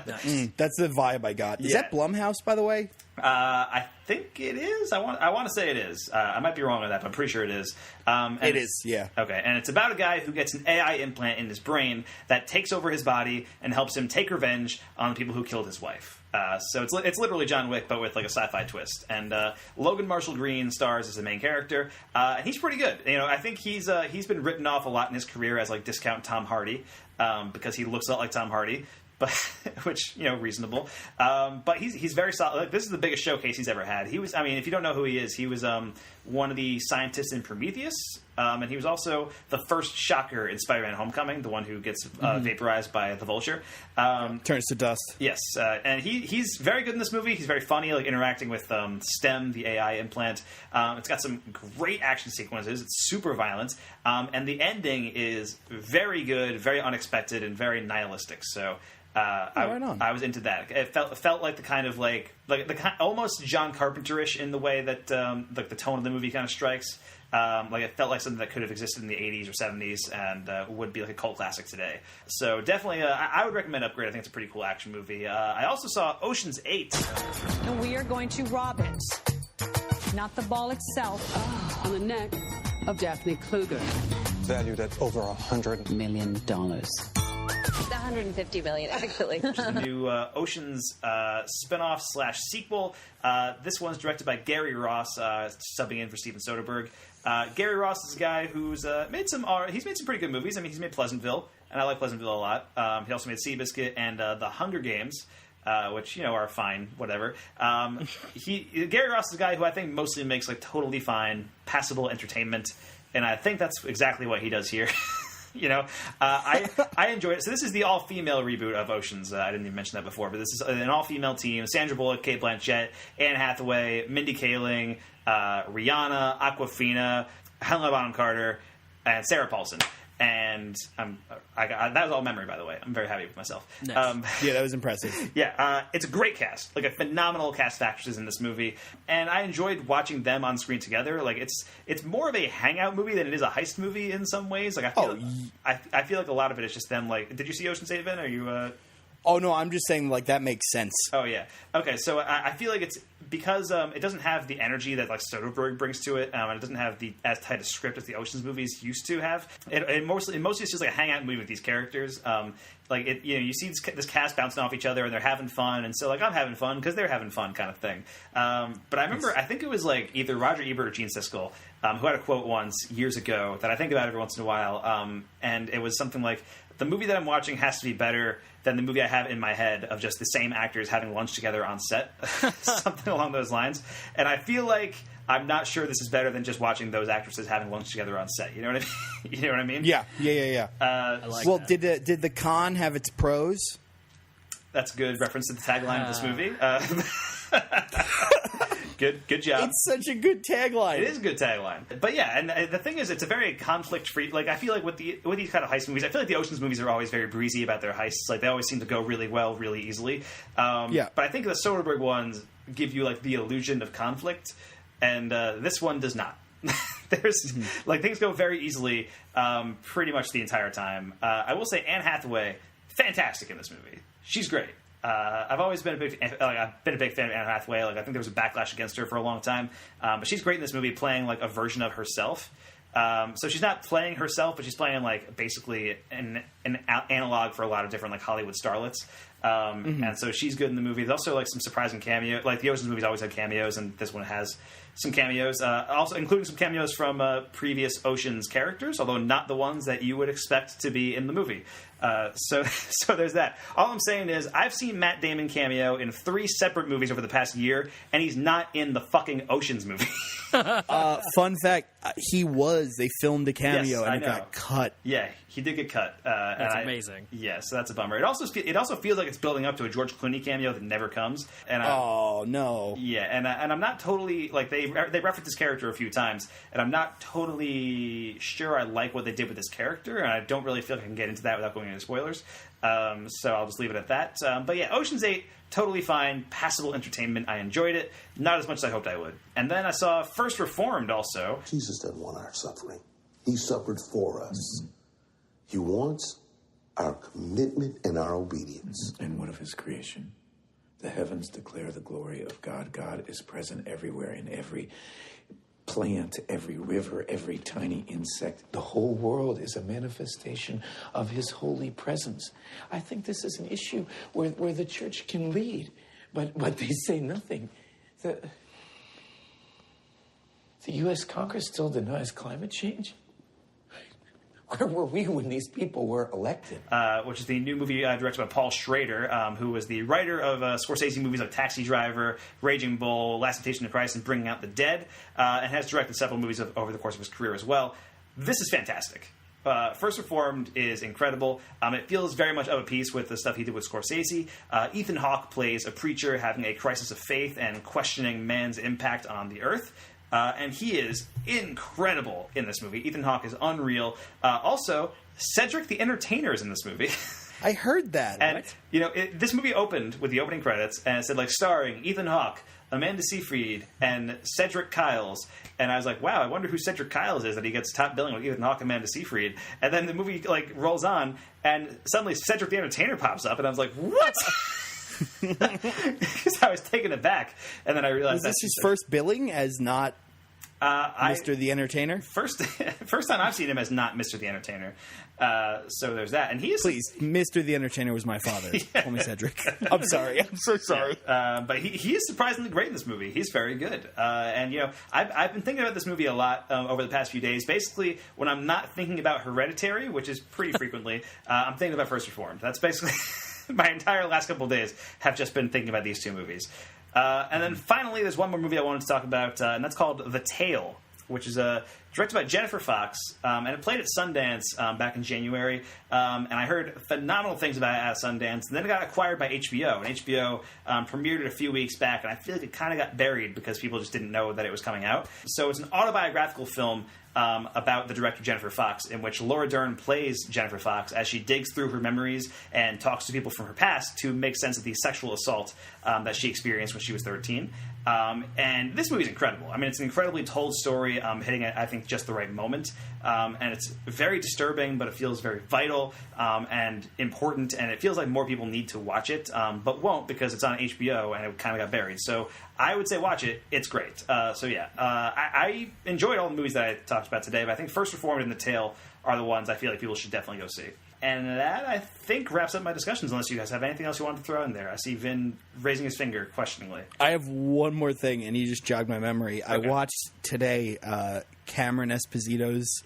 Nice. That's the vibe I got. Is Yeah. that Blumhouse, by the way? I think it is. I want to say it is. I might be wrong on that, but I'm pretty sure it is. And It is, yeah. Okay, and it's about a guy who gets an AI implant in his brain that takes over his body and helps him take revenge on the people who killed his wife. So it's literally John Wick, but with like a sci-fi twist. And Logan Marshall Green stars as the main character, and he's pretty good. You know, I think he's been written off a lot in his career as like discount Tom Hardy because he looks a lot like Tom Hardy. But which, you know, reasonable. But he's very solid. Like, this is the biggest showcase he's ever had. He was, I mean, if you don't know who he is, he was one of the scientists in Prometheus, and he was also the first Shocker in Spider-Man: Homecoming, the one who gets vaporized by the Vulture. Turns to dust. Yes, and he's very good in this movie. He's very funny, like interacting with STEM, the AI implant. It's got some great action sequences. It's super violent, and the ending is very good, very unexpected, and very nihilistic. So. Right on. I was into that. It felt like the kind of like almost John Carpenter-ish in the way that like the tone of the movie kind of strikes. Like it felt like something that could have existed in the 80s or 70s and would be like a cult classic today. So definitely, I would recommend Upgrade. I think it's a pretty cool action movie. I also saw Ocean's 8. And we are going to rob it. Not the ball itself. On the neck of Daphne Kluger. Valued at over $100 $1 million. 150 million, actually. The new Ocean's spinoff / sequel. This one's directed by Gary Ross, subbing in for Steven Soderbergh. Gary Ross is a guy who's made some pretty good movies. I mean, he's made Pleasantville, and I like Pleasantville a lot. He also made Seabiscuit and The Hunger Games. Which, you know, are fine, whatever. Gary Ross is a guy who I think mostly makes like totally fine, passable entertainment, and I think that's exactly what he does here. You know, I enjoy it. So this is the all-female reboot of Oceans. I didn't even mention that before, but this is an all-female team. Sandra Bullock, Cate Blanchett, Anne Hathaway, Mindy Kaling, Rihanna, Awkwafina, Helena Bonham Carter, and Sarah Paulson. And that was all memory, by the way. I'm very happy with myself. Nice. Yeah, that was impressive. Yeah, it's a great cast, like a phenomenal cast of actresses in this movie, and I enjoyed watching them on screen together. Like it's more of a hangout movie than it is a heist movie in some ways. Like I feel like a lot of it is just them. Like, did you see Ocean's 8, Ben? Are you? Oh, no, I'm just saying, like, that makes sense. Oh, yeah. Okay, so I feel like it's because it doesn't have the energy that, like, Soderbergh brings to it, and it doesn't have as tight a script as the Ocean's movies used to have. It mostly it's just like a hangout movie with these characters. You see this cast bouncing off each other, and they're having fun, and so, like, I'm having fun because they're having fun kind of thing. But I remember, I think it was, like, either Roger Ebert or Gene Siskel, who had a quote once, years ago, that I think about every once in a while, and it was something like, the movie that I'm watching has to be better than the movie I have in my head of just the same actors having lunch together on set. Something along those lines. And I feel like I'm not sure this is better than just watching those actresses having lunch together on set. You know what I mean? You know what I mean? Yeah. I like Well, that. did the con have its pros? That's a good reference to the tagline of this movie. Good job. It's such a good tagline. It is a good tagline. But yeah, and the thing is, it's a very conflict-free... Like, I feel like with these kind of heist movies, I feel like the Ocean's movies are always very breezy about their heists. Like, they always seem to go really well, really easily. Yeah. But I think the Soderbergh ones give you, like, the illusion of conflict, and this one does not. There's like things go very easily pretty much the entire time. I will say Anne Hathaway, fantastic in this movie. She's great. I've always been a big fan of Anne Hathaway. Like I think there was a backlash against her for a long time, but she's great in this movie, playing like a version of herself. So she's not playing herself, but she's playing like basically an analog for a lot of different like Hollywood starlets. And so she's good in the movie. There's also like some surprising cameo. Like the Ocean's movies always have cameos, and this one has some cameos, also including some cameos from previous Ocean's characters, although not the ones that you would expect to be in the movie. So there's that. All I'm saying is I've seen Matt Damon cameo in 3 separate movies over the past year, and he's not in the fucking Ocean's movie. Fun fact, they filmed a cameo, yes, and it got cut. Yeah, he did get cut. That's amazing. Yeah, so that's a bummer. It also feels like it's building up to a George Clooney cameo that never comes. And oh, no. Yeah, and I'm not totally, like, they reference this character a few times, and I'm not totally sure I like what they did with this character, and I don't really feel like I can get into that without going into spoilers. So I'll just leave it at that. But yeah, Ocean's 8, totally fine, passable entertainment. I enjoyed it, not as much as I hoped I would. And then I saw First Reformed also. Jesus doesn't want our suffering. He suffered for us. He wants our commitment and our obedience. And what of his creation? The heavens declare the glory of God. God is present everywhere, in every plant, every river, every tiny insect. The whole world is a manifestation of his holy presence. I think this is an issue where the church can lead, but they say nothing. The U.S. Congress still denies climate change? Where were we when these people were elected? Which is the new movie directed by Paul Schrader, who was the writer of Scorsese movies like Taxi Driver, Raging Bull, Last Temptation of Christ, and Bringing Out the Dead, and has directed several movies over the course of his career as well. This is fantastic. First Reformed is incredible. It feels very much of a piece with the stuff he did with Scorsese. Ethan Hawke plays a preacher having a crisis of faith and questioning man's impact on the earth. And he is incredible in this movie. Ethan Hawke is unreal. Also, Cedric the Entertainer is in this movie. I heard that. And, this movie opened with the opening credits, and it said, like, starring Ethan Hawke, Amanda Seyfried, and Cedric Kyles. And I was like, wow, I wonder who Cedric Kyles is that he gets top billing with Ethan Hawke and Amanda Seyfried. And then the movie, like, rolls on, and suddenly Cedric the Entertainer pops up, and I was like, what? Because I was taken aback, and then I realized was this his first billing as not Mr. the Entertainer? First time I've seen him as not Mr. the Entertainer. So there's that, and he is please. Mr. the Entertainer was my father. Call me Cedric. I'm sorry. I'm so sorry. But he is surprisingly great in this movie. He's very good. And I've been thinking about this movie a lot over the past few days. Basically, when I'm not thinking about Hereditary, which is pretty frequently, I'm thinking about First Reformed. That's basically my entire last couple of days have just been thinking about these two movies. And then finally, there's one more movie I wanted to talk about, and that's called The Tale, which is directed by Jennifer Fox, and it played at Sundance back in January. And I heard phenomenal things about it at Sundance. And then it got acquired by HBO, and HBO premiered it a few weeks back, and I feel like it kind of got buried because people just didn't know that it was coming out. So it's an autobiographical film about the director Jennifer Fox, in which Laura Dern plays Jennifer Fox as she digs through her memories and talks to people from her past to make sense of the sexual assault that she experienced when she was 13. And this movie is incredible. I mean, it's an incredibly told story, hitting at, I think, just the right moment. And it's very disturbing, but it feels very vital and important, and it feels like more people need to watch it, but won't because it's on HBO and it kind of got buried. So I would say watch it. It's great. I enjoyed all the movies that I talked about today, but I think First Reformed and The Tale are the ones I feel like people should definitely go see. And that, I think, wraps up my discussions, unless you guys have anything else you want to throw in there. I see Vin raising his finger questioningly. I have one more thing, and you just jogged my memory. Okay. I watched today Cameron Esposito's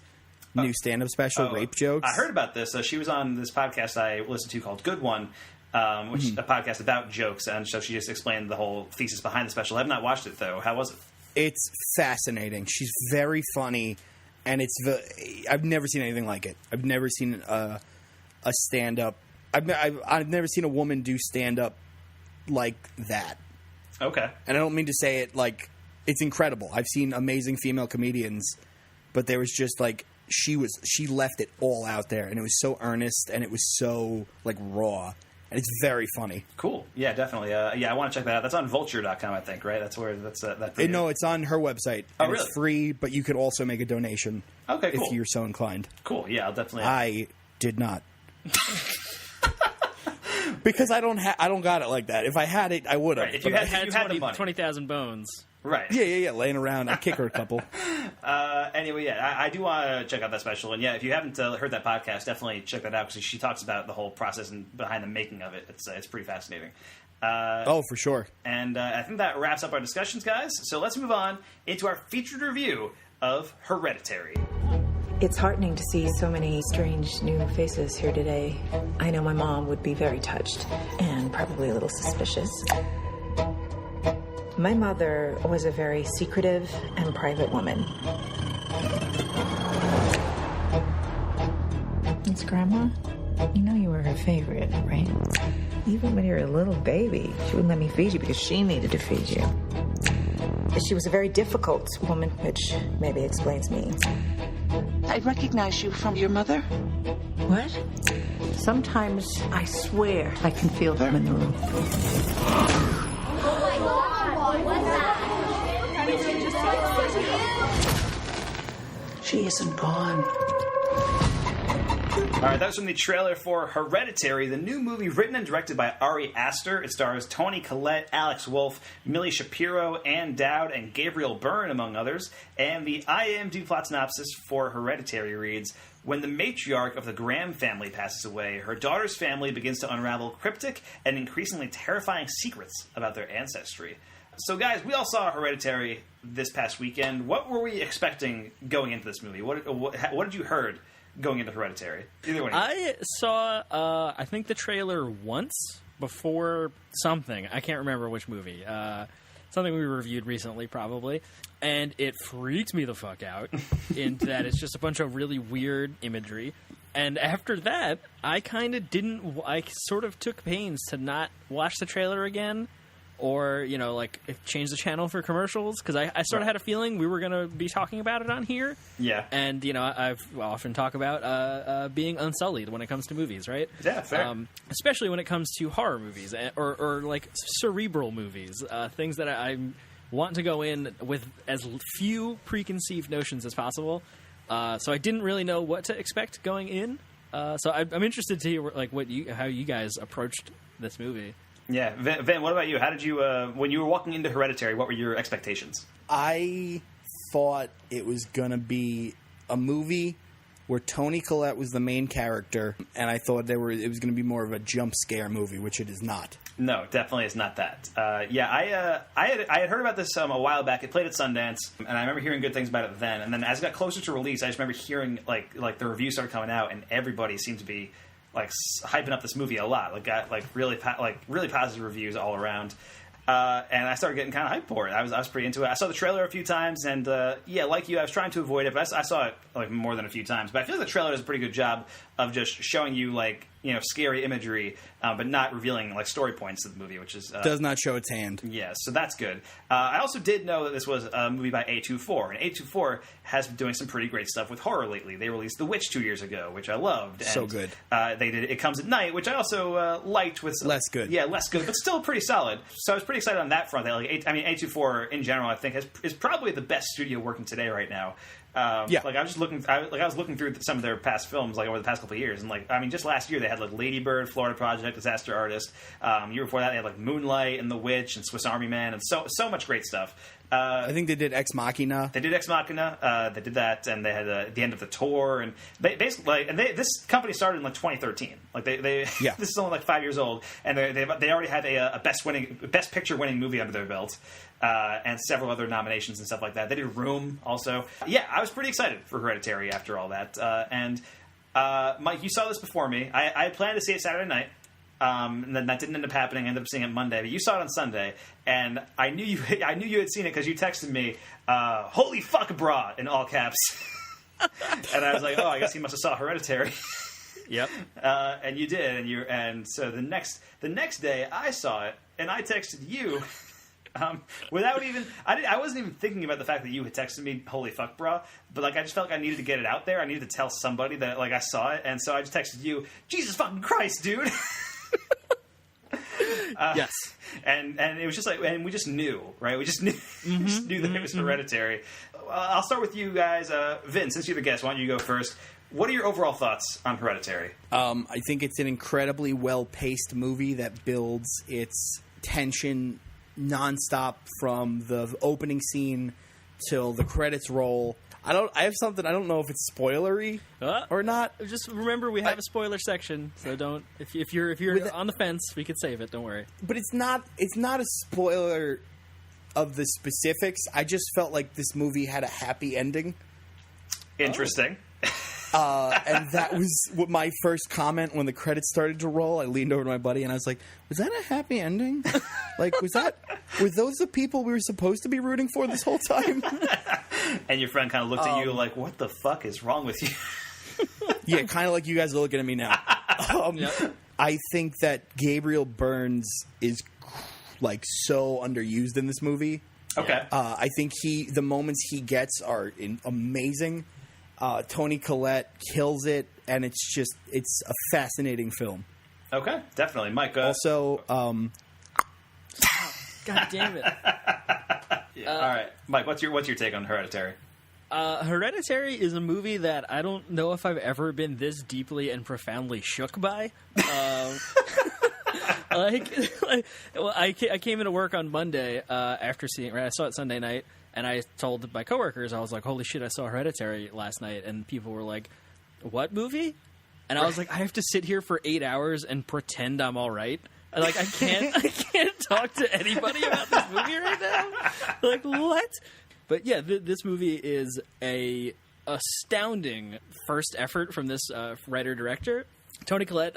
new stand-up special, Rape Jokes. I heard about this. She was on this podcast I listened to called Good One, which is a podcast about jokes, and so she just explained the whole thesis behind the special. I have not watched it, though. How was it? It's fascinating. She's very funny, and I've never seen anything like it. I've never seen a stand-up. I've never seen a woman do stand-up like that. Okay. And I don't mean to say it like it's incredible. I've seen amazing female comedians, but there was just like she left it all out there, and it was so earnest, and it was so like raw, and it's very funny. Cool. Yeah, definitely. I want to check that out. That's on vulture.com, I think, right? That's where that's that. No, it's on her website. Oh, and really? It's free, but you could also make a donation. Okay, cool. If you're so inclined. Cool. Yeah, I'll definitely. I did not. Because I don't got it like that. If I had it, I would have. Right, if you had the money. 20,000 bones. Right. Yeah. Laying around. I'd kick her a couple. Anyway, yeah, I do want to check out that special. And yeah, if you haven't heard that podcast, definitely check that out because she talks about the whole process and behind the making of it. It's pretty fascinating. For sure. And I think that wraps up our discussions, guys. So let's move on into our featured review of Hereditary. It's heartening to see so many strange new faces here today. I know my mom would be very touched and probably a little suspicious. My mother was a very secretive and private woman. It's Grandma. You know you were her favorite, right? Even when you were a little baby, she wouldn't let me feed you because she needed to feed you. She was a very difficult woman, which maybe explains me. I recognize you from your mother. What? Sometimes I swear I can feel them in the room. Oh my God! What's that? She isn't gone. All right, that was from the trailer for Hereditary, the new movie written and directed by Ari Aster. It stars Toni Collette, Alex Wolff, Millie Shapiro, Ann Dowd, and Gabriel Byrne, among others. And the IMDb plot synopsis for Hereditary reads, when the matriarch of the Graham family passes away, her daughter's family begins to unravel cryptic and increasingly terrifying secrets about their ancestry. So, guys, we all saw Hereditary this past weekend. What were we expecting going into this movie? What did you heard going into Hereditary? Either one. I saw, I think the trailer once before something. I can't remember which movie. Something we reviewed recently, probably. And it freaked me the fuck out in that it's just a bunch of really weird imagery. And after that, I kind of didn't... I sort of took pains to not watch the trailer again or, change the channel for commercials, because I sort of had a feeling we were going to be talking about it on here. Yeah. And, I've often talk about being unsullied when it comes to movies, right? Yeah, fair. Especially when it comes to horror movies or cerebral movies, things that I want to go in with as few preconceived notions as possible. So I didn't really know what to expect going in. So I'm interested to hear how you guys approached this movie. Yeah, Van, what about you? How did you, when you were walking into Hereditary, what were your expectations? I thought it was going to be a movie where Toni Collette was the main character, and I thought it was going to be more of a jump scare movie, which it is not. No, definitely is not that. I had heard about this a while back. It played at Sundance, and I remember hearing good things about it then. And then as it got closer to release, I just remember hearing like the reviews started coming out, and everybody seemed to be hyping up this movie a lot. Got really positive reviews all around. And I started getting kind of hyped for it. I was pretty into it. I saw the trailer a few times, and like you, I was trying to avoid it, but I saw it more than a few times. But I feel like the trailer does a pretty good job of just showing you scary imagery, but not revealing story points of the movie, which is does not show its hand. Yeah, so that's good. I also did know that this was a movie by A24, and A24 has been doing some pretty great stuff with horror lately. They released The Witch 2 years ago, which I loved. And, so good. They did It Comes at Night, which I also liked. With less good. Yeah, less good, but still pretty solid. So I was pretty excited on that front. A24 in general, I think is probably the best studio working today right now. I was looking through some of their past films over the past couple of years, and just last year they had Lady Bird, Florida Project, Disaster Artist. Year before that they had Moonlight and The Witch and Swiss Army Man and so much great stuff. I think they did Ex Machina. They did Ex Machina. They did that, and they had the end of the tour, and they basically this company started in 2013. This is only 5 years old, and they already had a best picture winning movie under their belt. And several other nominations and stuff like that. They did Room also. Yeah, I was pretty excited for Hereditary after all that. And Mike, you saw this before me. I planned to see it Saturday night. And then that didn't end up happening. I ended up seeing it Monday. But you saw it on Sunday. And I knew you had seen it because you texted me, "Holy fuck, brah," in all caps. And I was like, oh, I guess he must have saw Hereditary. Yep. And you did. And so the next day I saw it, and I texted you. Without even, I wasn't even thinking about the fact that you had texted me, "Holy fuck, brah," but I just felt like I needed to get it out there. I needed to tell somebody that I saw it, and so I just texted you, "Jesus fucking Christ, dude!" Yes. And it was just like, and we just knew, right? We just knew, knew that it was Hereditary. I'll start with you guys. Vince, since you're the guest, why don't you go first? What are your overall thoughts on Hereditary? I think it's an incredibly well-paced movie that builds its tension nonstop from the opening scene till the credits roll. I have something. I don't know if it's spoilery or not. Just remember, we have a spoiler section, so don't. If you're on the fence, we could save it. Don't worry. But it's not a spoiler of the specifics. I just felt like this movie had a happy ending. Interesting. And that was what my first comment when the credits started to roll. I leaned over to my buddy and I was like, "Was that a happy ending? Like, were those the people we were supposed to be rooting for this whole time?" And your friend kind of looked at you like, "What the fuck is wrong with you?" Yeah, kind of like you guys are looking at me now. I think that Gabriel Byrne is like so underused in this movie. Okay. I think the moments he gets are amazing. Toni Collette kills it, and it's a fascinating film. Okay, definitely. Mike, also, God damn it. Yeah. All right. Mike, what's your take on Hereditary? Hereditary is a movie that I don't know if I've ever been this deeply and profoundly shook by. I came into work on Monday after seeing. I saw it Sunday night, and I told my coworkers, I was like, "Holy shit, I saw Hereditary last night," and people were like, "What movie?" And I was like, "I have to sit here for 8 hours and pretend I'm all right." Like I can't talk to anybody about this movie right now. Like what? But yeah, this movie is a astounding first effort from this writer-director. Toni Collette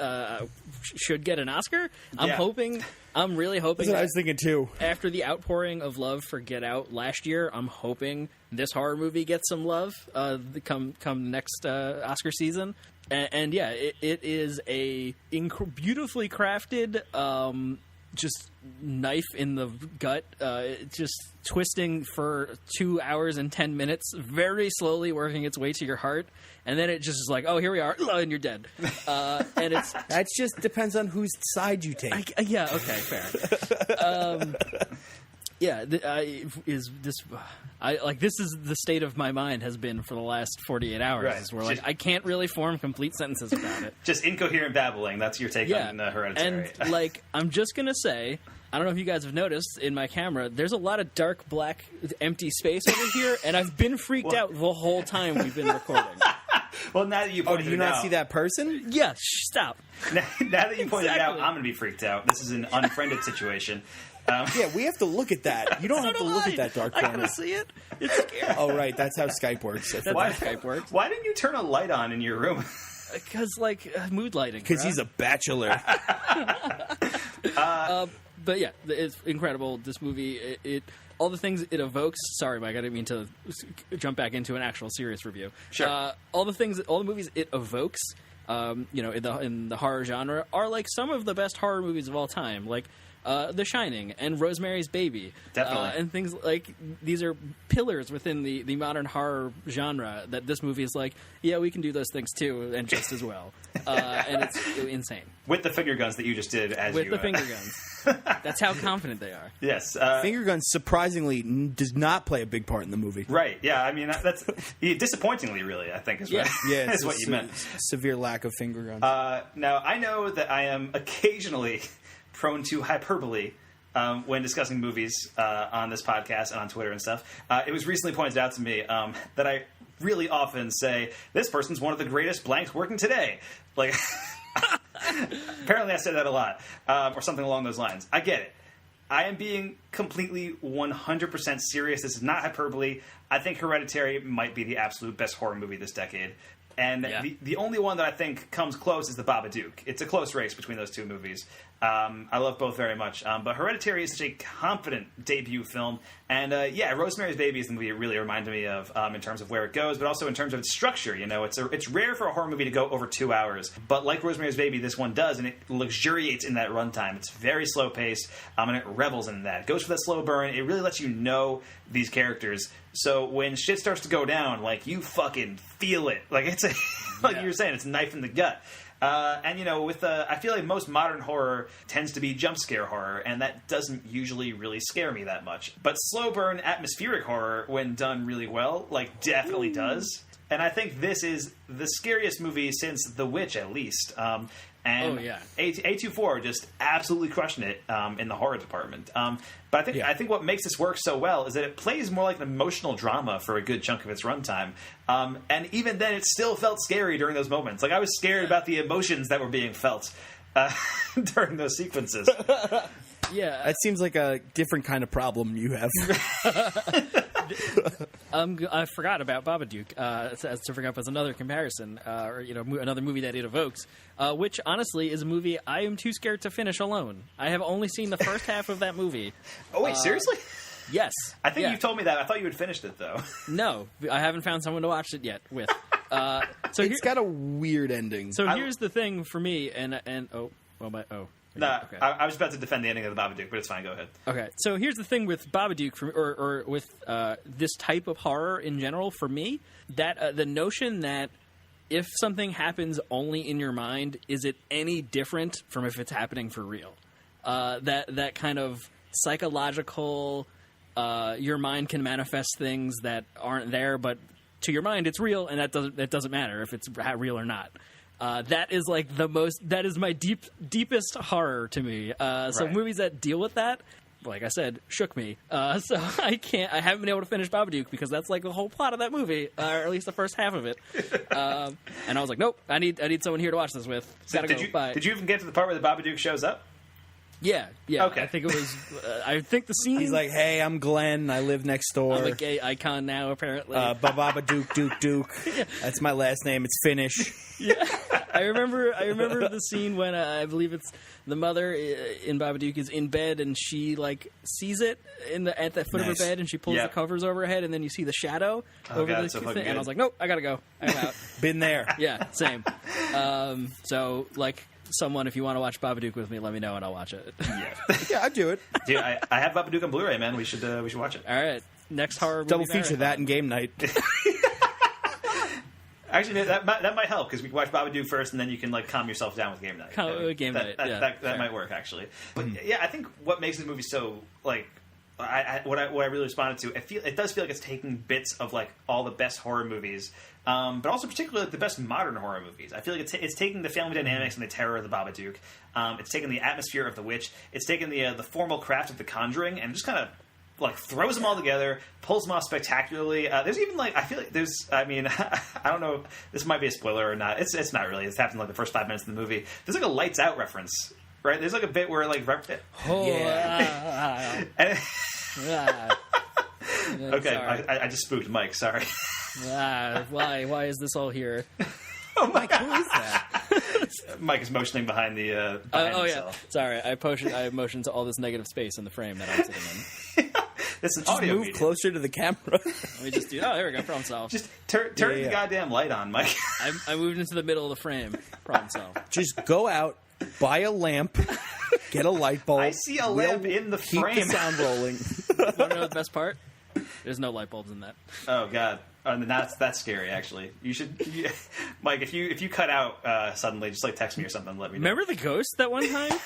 should get an Oscar. I'm really hoping. That's what I was thinking too. After the outpouring of love for Get Out last year, I'm hoping this horror movie gets some love come next Oscar season. And yeah, it is a beautifully crafted, just knife in the gut, just twisting for 2 hours and 10 minutes, very slowly working its way to your heart, and then it just is like, oh, here we are, and you're dead. And that just depends on whose side you take. Yeah, okay, fair. This is the state of my mind has been for the last 48 hours. Right. Where I can't really form complete sentences about it. Just incoherent babbling. That's your take on Hereditary. And I'm just gonna say, I don't know if you guys have noticed in my camera, there's a lot of dark black empty space over here, and I've been freaked out the whole time we've been recording. Well, now that you pointed did you it not out, see that person? Yeah, stop. Now that you pointed it out, I'm going to be freaked out. This is an unfriended situation. Yeah, we have to look at that. You don't have to look at that dark corner. I gotta see it. It's scary. Oh, right. That's how Skype works. That's how Skype works. Why didn't you turn a light on in your room? Because, mood lighting. Because he's a bachelor. But yeah, it's incredible. This movie, all the things it evokes. Sorry, Mike, I didn't mean to jump back into an actual serious review. Sure. All the movies it evokes, in the horror genre, are like some of the best horror movies of all time. Like The Shining and Rosemary's Baby. Definitely. And things like these are pillars within the modern horror genre that this movie is like, yeah, we can do those things too, and just as well. And it's insane. With the finger guns that you just did With the finger guns. That's how confident they are. Yes. Finger guns, surprisingly, does not play a big part in the movie. Right. Yeah, I mean, that's disappointingly, really, I think is what, is what you meant. Severe lack of finger guns. Now, I know that I am occasionally prone to hyperbole when discussing movies on this podcast and on Twitter and stuff. It was recently pointed out to me that I really often say, this person's one of the greatest blanks working today. Like, apparently I say that a lot, or something along those lines. I get it. I am being completely 100% serious. This is not hyperbole. I think Hereditary might be the absolute best horror movie this decade. And the only one that I think comes close is The Babadook. It's a close race between those two movies. I love both very much. But Hereditary is such a confident debut film. And Rosemary's Baby is the movie it really reminded me of in terms of where it goes, but also in terms of its structure. You know, it's rare for a horror movie to go over 2 hours. But like Rosemary's Baby, this one does, and it luxuriates in that runtime. It's very slow paced, and it revels in that. It goes for that slow burn. It really lets you know these characters. So when shit starts to go down, like, you fucking feel it. Like, it's like you were saying, it's a knife in the gut. And with I feel like most modern horror tends to be jump scare horror, and that doesn't usually really scare me that much. But slow burn atmospheric horror, when done really well, definitely does. And I think this is the scariest movie since The Witch, at least. And A24 just absolutely crushing it in the horror department. But I think what makes this work so well is that it plays more like an emotional drama for a good chunk of its runtime. And even then, it still felt scary during those moments. I was scared about the emotions that were being felt during those sequences. Yeah, it seems like a different kind of problem you have. I forgot about Babadook. To bring up as another comparison, or another movie that it evokes, which honestly is a movie I am too scared to finish alone. I have only seen the first half of that movie. Oh wait, seriously? Yes. I think you told me that. I thought you had finished it though. No, I haven't found someone to watch it yet with. So it's got a weird ending. So here's the thing for me, Nah, okay. I was about to defend the ending of the Babadook, but it's fine. Go ahead. Okay, so here's the thing with Babadook, or with this type of horror in general, for me, that the notion that if something happens only in your mind, is it any different from if it's happening for real? That kind of psychological, your mind can manifest things that aren't there, but to your mind it's real, and that doesn't matter if it's real or not. That is that is my deepest horror to me. So movies that deal with that, like I said, shook me. So I haven't been able to finish Babadook because that's the whole plot of that movie, or at least the first half of it. And I was like, nope, I need someone here to watch this with. So did you even get to the part where the Babadook shows up? Yeah. Okay. I think it was. I think the scene. He's like, "Hey, I'm Glenn. I live next door. I'm a gay icon now, apparently." Baba Duke. Yeah. That's my last name. It's Finnish. Yeah, I remember the scene when I believe it's the mother in Babadook is in bed and she sees it at the foot of her bed and she pulls the covers over her head and then you see the shadow over the thing and I was like, nope, I gotta go. I'm out. Been there. Yeah, same. So someone, if you want to watch Babadook with me, let me know and I'll watch it. Yeah, I'd do it. Dude, I have Babadook on Blu-ray, man. We should watch it. All right, next horror movie double feature that and game night. Actually, that might help because we can watch Babadook first, and then you can calm yourself down with game night. That might work actually. But yeah, I think what makes the movie so what I really responded to, it does feel like it's taking bits of all the best horror movies, but also particularly the best modern horror movies. I feel like it's taking the family dynamics and the terror of the Babadook. It's taking the atmosphere of The Witch. It's taking the formal craft of The Conjuring, and just kind of throws them all together, pulls them off spectacularly. There's even I feel like there's. I mean, I don't know. This might be a spoiler or not. It's not really. It's happened the first 5 minutes of the movie. There's a Lights Out reference, right? There's a bit where okay, I just spooked Mike. Sorry. Why is this all here? Oh, Mike, who is that? Mike is motioning behind the. Himself. Sorry, I motioned to all this negative space in the frame that I'm sitting in. This is just audio. Move closer to the camera. Let me just do. Oh, there we go. Problem solved. Just turn the goddamn light on, Mike. I moved into the middle of the frame. Problem solved. Just go out, buy a lamp, get a light bulb. I see a lamp in the frame. Keep the sound rolling. You want to know the best part? There's no light bulbs in that. Oh God, that's scary. Actually, you should, Mike. If you cut out suddenly, just text me or something. Let me know. Remember the ghost that one time?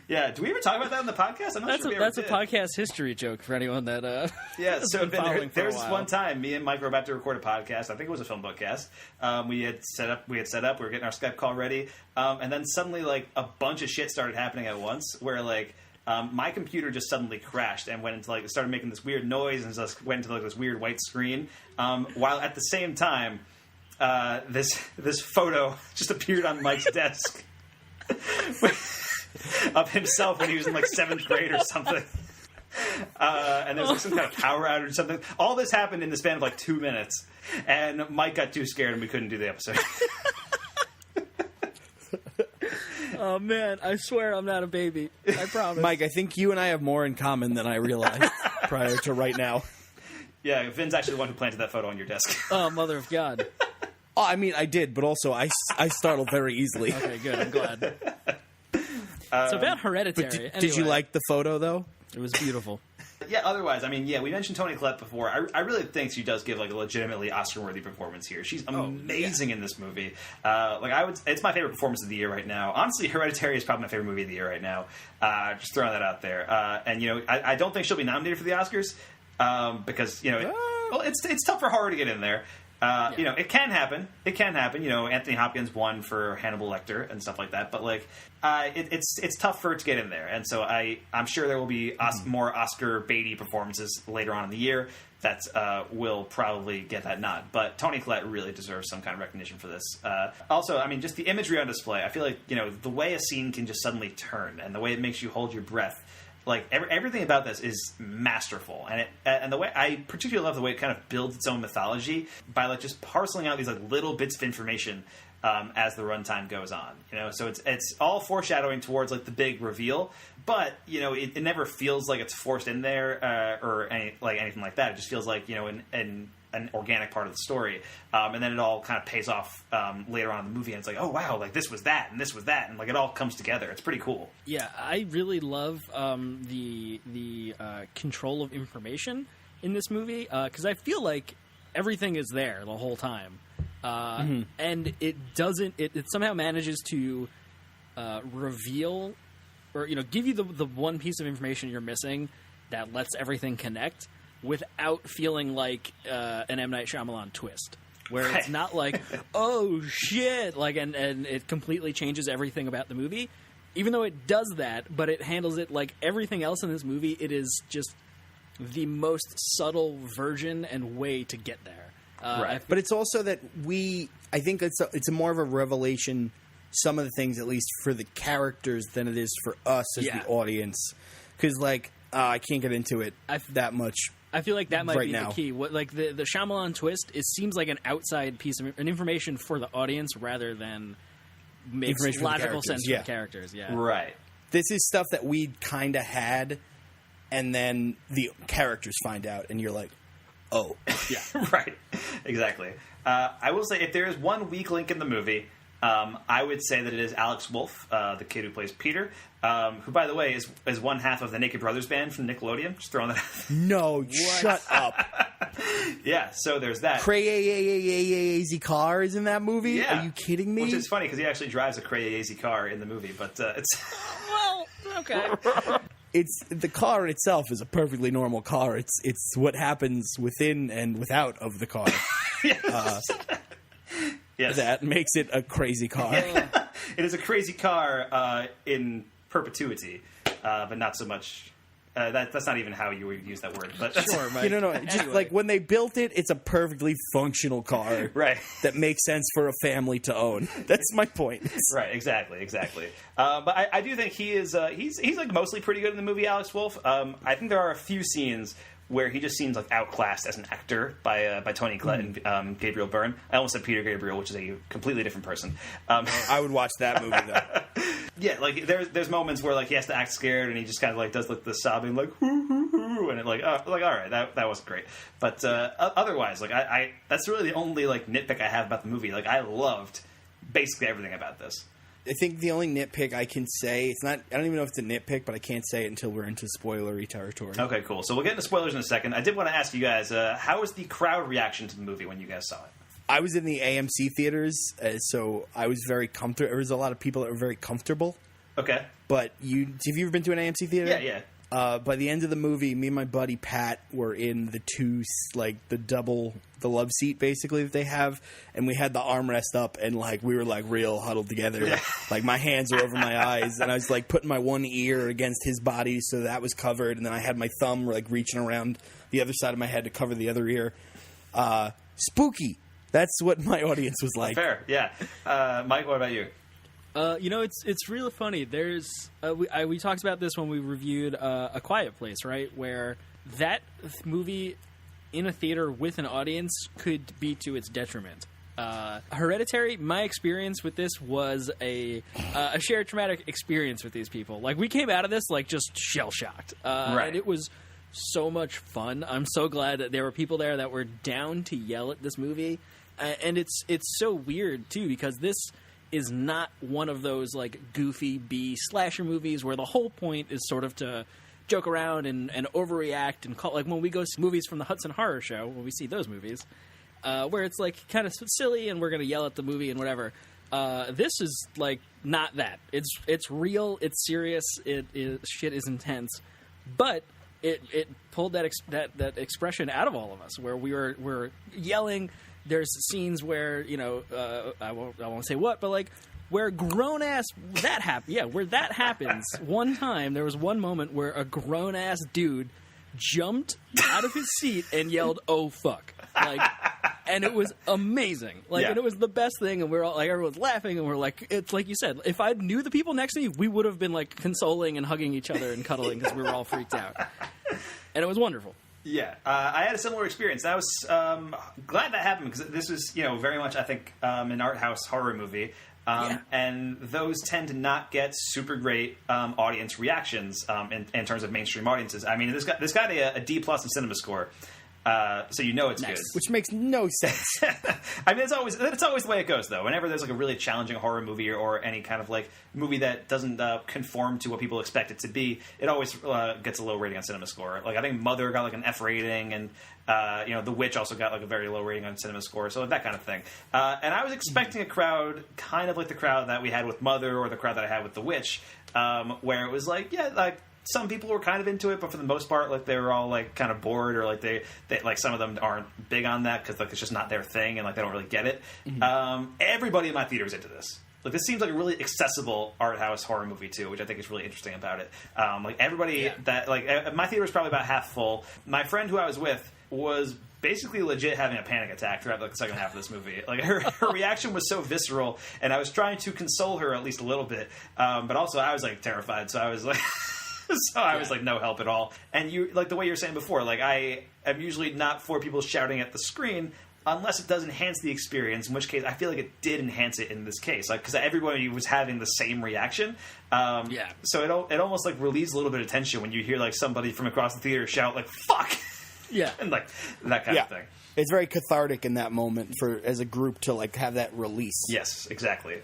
Yeah, do we ever talk about that on the podcast? I'm not sure that's a podcast history joke for anyone that. Yeah, so there was this one time, me and Mike were about to record a podcast. I think it was a FilmBookCast. We had set up. We were getting our Skype call ready, and then suddenly a bunch of shit started happening at once. Where my computer just suddenly crashed and went into it started making this weird noise and just went into this weird white screen. While at the same time, this photo just appeared on Mike's desk. Of himself when he was in 7th grade or something. And there was some kind of power outage or something. All this happened in the span of 2 minutes. And Mike got too scared and we couldn't do the episode. Oh, man. I swear I'm not a baby. I promise. Mike, I think you and I have more in common than I realized prior to right now. Yeah, Vin's actually the one who planted that photo on your desk. Oh, mother of God. Oh, I mean, I did, but also I startled very easily. Okay, good. I'm glad. So about Hereditary. Did you like the photo, though? It was beautiful. Yeah, otherwise, I mean, we mentioned Toni Collette before. I really think she does give like a legitimately Oscar-worthy performance here. She's amazing in this movie. It's my favorite performance of the year right now. Honestly, Hereditary is probably my favorite movie of the year right now. Just throwing that out there. And I don't think she'll be nominated for the Oscars because it's tough for horror to get in there. It can happen. Anthony Hopkins won for Hannibal Lecter and stuff like that. But it's tough for it to get in there. And so I'm sure there will be more Oscar baity performances later on in the year that will probably get that nod. But Toni Collette really deserves some kind of recognition for this. Also, I mean, just the imagery on display. I feel like the way a scene can just suddenly turn and the way it makes you hold your breath. Like everything about this is masterful, and the way I particularly love the way it kind of builds its own mythology by just parceling out these little bits of information as the runtime goes on. So it's all foreshadowing towards the big reveal, but it never feels like it's forced in there or anything like that. It just feels like an organic part of the story, and then it all kind of pays off later on in the movie, and it's like, oh wow, this was that and this was that, and it all comes together. It's pretty cool. Yeah, I really love the control of information in this movie because I feel like everything is there the whole time, and it doesn't. It somehow manages to reveal or give you the one piece of information you're missing that lets everything connect, without feeling like an M. Night Shyamalan twist, where it's not like, oh shit, and it completely changes everything about the movie. Even though it does that, but it handles it like everything else in this movie. It is just the most subtle version and way to get there. Right. But it's also that I think it's a more of a revelation, some of the things, at least for the characters, than it is for us as the audience. Because, I can't get into it that much. I feel like that might be now. the key. What the Shyamalan twist? It seems like an outside piece of an information for the audience rather than makes logical sense for the characters. Yeah, right. This is stuff that we kind of had, and then the characters find out, and you're like, oh, yeah, right, exactly. I will say, if there is one weak link in the movie, I would say that it is Alex Wolff, the kid who plays Peter, who, by the way, is one half of the Naked Brothers band from Nickelodeon. Just throwing that out. No, shut up. Yeah, so there's that. Crazy car is in that movie? Yeah. Are you kidding me? Which is funny, because he actually drives a crazy car in the movie, but it's... Well, okay. It's the car in itself is a perfectly normal car. It's what happens within and without of the car. Yes. That makes it a crazy car. Yeah. It is a crazy car in perpetuity, but not so much. That's not even how you would use that word. But sure, Mike. Just anyway. When they built it, it's a perfectly functional car, right? That makes sense for a family to own. That's my point. Right, exactly. But I do think he is. He's mostly pretty good in the movie, Alex Wolff. I think there are a few scenes where he just seems outclassed as an actor by Toni Collette and Gabriel Byrne. I almost said Peter Gabriel, which is a completely different person. I would watch that movie though. Yeah, there's moments where he has to act scared and he just kind of does the sobbing hoo hoo hoo, and it all right, that wasn't great. But otherwise, I that's really the only nitpick I have about the movie. I loved basically everything about this. I think the only nitpick I can say, I don't even know if it's a nitpick, but I can't say it until we're into spoilery territory. Okay, cool. So we'll get into spoilers in a second. I did want to ask you guys, how was the crowd reaction to the movie when you guys saw it? I was in the AMC theaters, so I was very comfortable. There was a lot of people that were very comfortable. Okay. But have you ever been to an AMC theater? Yeah. By the end of the movie, me and my buddy Pat were in the love seat basically that they have, and we had the armrest up, and we were real huddled together. Yeah. My hands were over my eyes, and I was putting my one ear against his body so that was covered, and then I had my thumb reaching around the other side of my head to cover the other ear. Spooky. That's what my audience was like. Fair, yeah. Mike, what about you? It's really funny. There's we talked about this when we reviewed A Quiet Place, right? Where that movie in a theater with an audience could be to its detriment. Hereditary, my experience with this was a shared traumatic experience with these people. We came out of this just shell shocked, right. And it was so much fun. I'm so glad that there were people there that were down to yell at this movie, and it's so weird too because this is not one of those goofy B slasher movies where the whole point is sort of to joke around and overreact and call, like when we go see movies from the Hudson Horror Show, when we see those movies, where it's like kind of silly and we're going to yell at the movie and whatever. This is like not that. It's real. It's serious. Shit is intense, but it pulled that expression out of all of us, where we're yelling. There's scenes where I won't say what, but like where grown ass that happens. Yeah, where that happens. One time there was one moment where a grown ass dude jumped out of his seat and yelled, "Oh fuck!" Like. And it was amazing. And it was the best thing, and we're all like, everyone's laughing, and we're like, it's like you said, if I knew the people next to me, we would have been like consoling and hugging each other and cuddling because we were all freaked out. And it was wonderful. Yeah, I had a similar experience. I was glad that happened because this was, very much, I think, an art house horror movie. And those tend to not get super great audience reactions in terms of mainstream audiences. I mean, this got a D+ in cinema score. So it's good. Which makes no sense. I mean, it's always the way it goes, though. Whenever there's like a really challenging horror movie or any kind of like movie that doesn't conform to what people expect it to be, it always gets a low rating on Cinema Score. Like I think Mother got like an F rating, and The Witch also got like a very low rating on Cinema Score. So that kind of thing. And I was expecting a crowd kind of like the crowd that we had with Mother or the crowd that I had with The Witch, where it was like, some people were kind of into it, but for the most part, like they were all like kind of bored, or like they like some of them aren't big on that because like it's just not their thing and like they don't really get it. Mm-hmm. Everybody in my theater is into this. Like this seems like a really accessible art house horror movie too, which I think is really interesting about it. Like everybody that like my theater was probably about half full. My friend who I was with was basically legit having a panic attack throughout the second half of this movie. Like her reaction was so visceral, and I was trying to console her at least a little bit, but also I was like terrified. So I was like. So I was like, no help at all. And you, like the way you were saying before, like I am usually not for people shouting at the screen unless it does enhance the experience, in which case I feel like it did enhance it in this case. Like, because everybody was having the same reaction. So it almost like relieves a little bit of tension when you hear like somebody from across the theater shout like, fuck! Yeah. And like that kind of thing. It's very cathartic in that moment as a group to like have that release. Yes, exactly.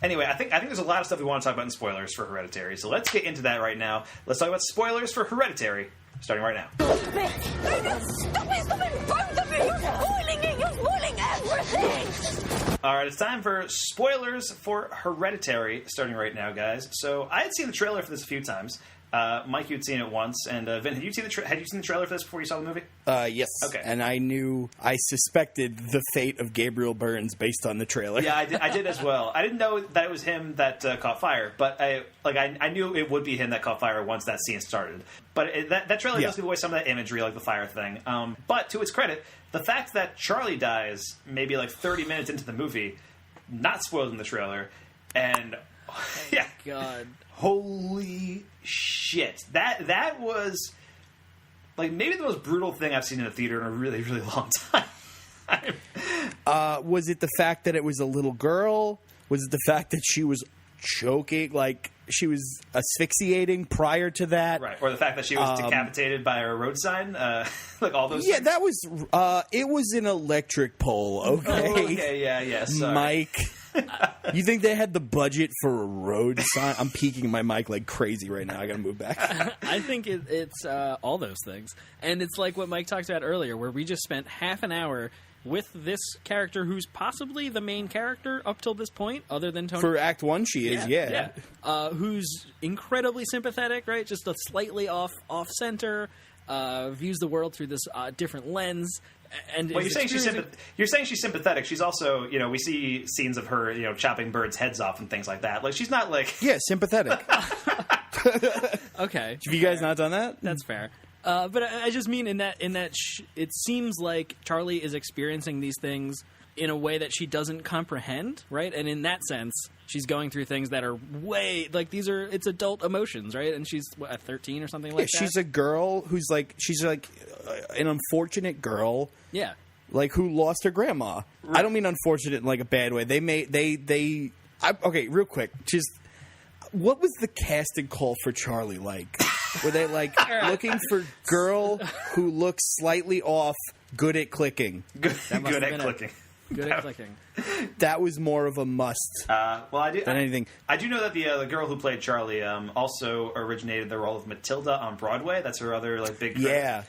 Anyway, I think there's a lot of stuff we want to talk about in spoilers for Hereditary. So let's get into that right now. Let's talk about spoilers for Hereditary, starting right now. Stop it, both of you! You're spoiling it! You're spoiling everything! All right, it's time for spoilers for Hereditary, starting right now, guys. So I had seen the trailer for this a few times. Mike, you'd seen it once, and Vin, had you seen the trailer for this before you saw the movie? Yes. Okay. And I suspected the fate of Gabriel Byrne's based on the trailer. Yeah, I did as well. I didn't know that it was him that caught fire, but I knew it would be him that caught fire once that scene started. But that trailer does give away some of that imagery, like the fire thing. But to its credit, the fact that Charlie dies maybe like 30 minutes into the movie, not spoiled in the trailer, and God. Holy shit. That was like maybe the most brutal thing I've seen in a theater in a really, really long time. Was it the fact that it was a little girl? Was it the fact that she was choking, like she was asphyxiating prior to that? Right. Or the fact that she was decapitated by a road sign? Like all those things? That was it was an electric pole, okay? Oh, okay, yeah, sorry. Mike. You think they had the budget for a road sign? I'm peeking my mic like crazy right now. I gotta move back. I think it's all those things. And it's like what Mike talked about earlier, where we just spent half an hour with this character who's possibly the main character up till this point, other than Tony. For Act 1, she is, yeah. Who's incredibly sympathetic, right? Just a slightly off-center, views the world through this different lens. And well, you're saying she's sympathetic. She's also, we see scenes of her, chopping birds' heads off and things like that. Like she's not like sympathetic. Okay, have you guys not done that? That's fair. But I just mean in that it seems like Charlie is experiencing these things in a way that she doesn't comprehend, right? And in that sense, she's going through things that are way like it's adult emotions, right? And she's 13 or something like that. She's a girl who's like an unfortunate girl. Yeah. Like who lost her grandma. Right. I don't mean unfortunate in like a bad way. Okay, real quick. Just what was the casting call for Charlie like? Were they like looking for girl who looks slightly off, good at clicking? Good at clicking. Good at clicking. That was more of a must Well, I do than anything. I do know that the girl who played Charlie also originated the role of Matilda on Broadway. That's her other like big credit. Yeah.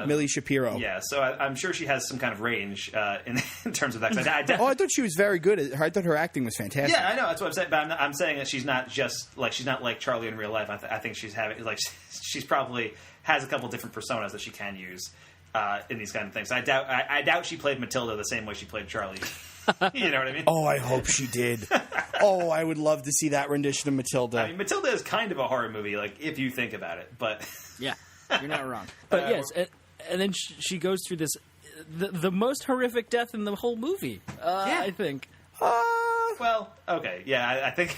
Millie Shapiro. Yeah, so I'm sure she has some kind of range in terms of that. I thought she was very good. I thought her acting was fantastic. Yeah, I know. That's what I'm saying. But I'm saying that she's not just like she's not like Charlie in real life. I think she's having like she's probably has a couple different personas that she can use in these kind of things. I doubt she played Matilda the same way she played Charlie. You know what I mean? Oh, I hope she did. Oh, I would love to see that rendition of Matilda. I mean, Matilda is kind of a horror movie, like if you think about it. But yeah. You're not wrong. But yes, and then she goes through this, the most horrific death in the whole movie, I think. Well, okay. Yeah, I think...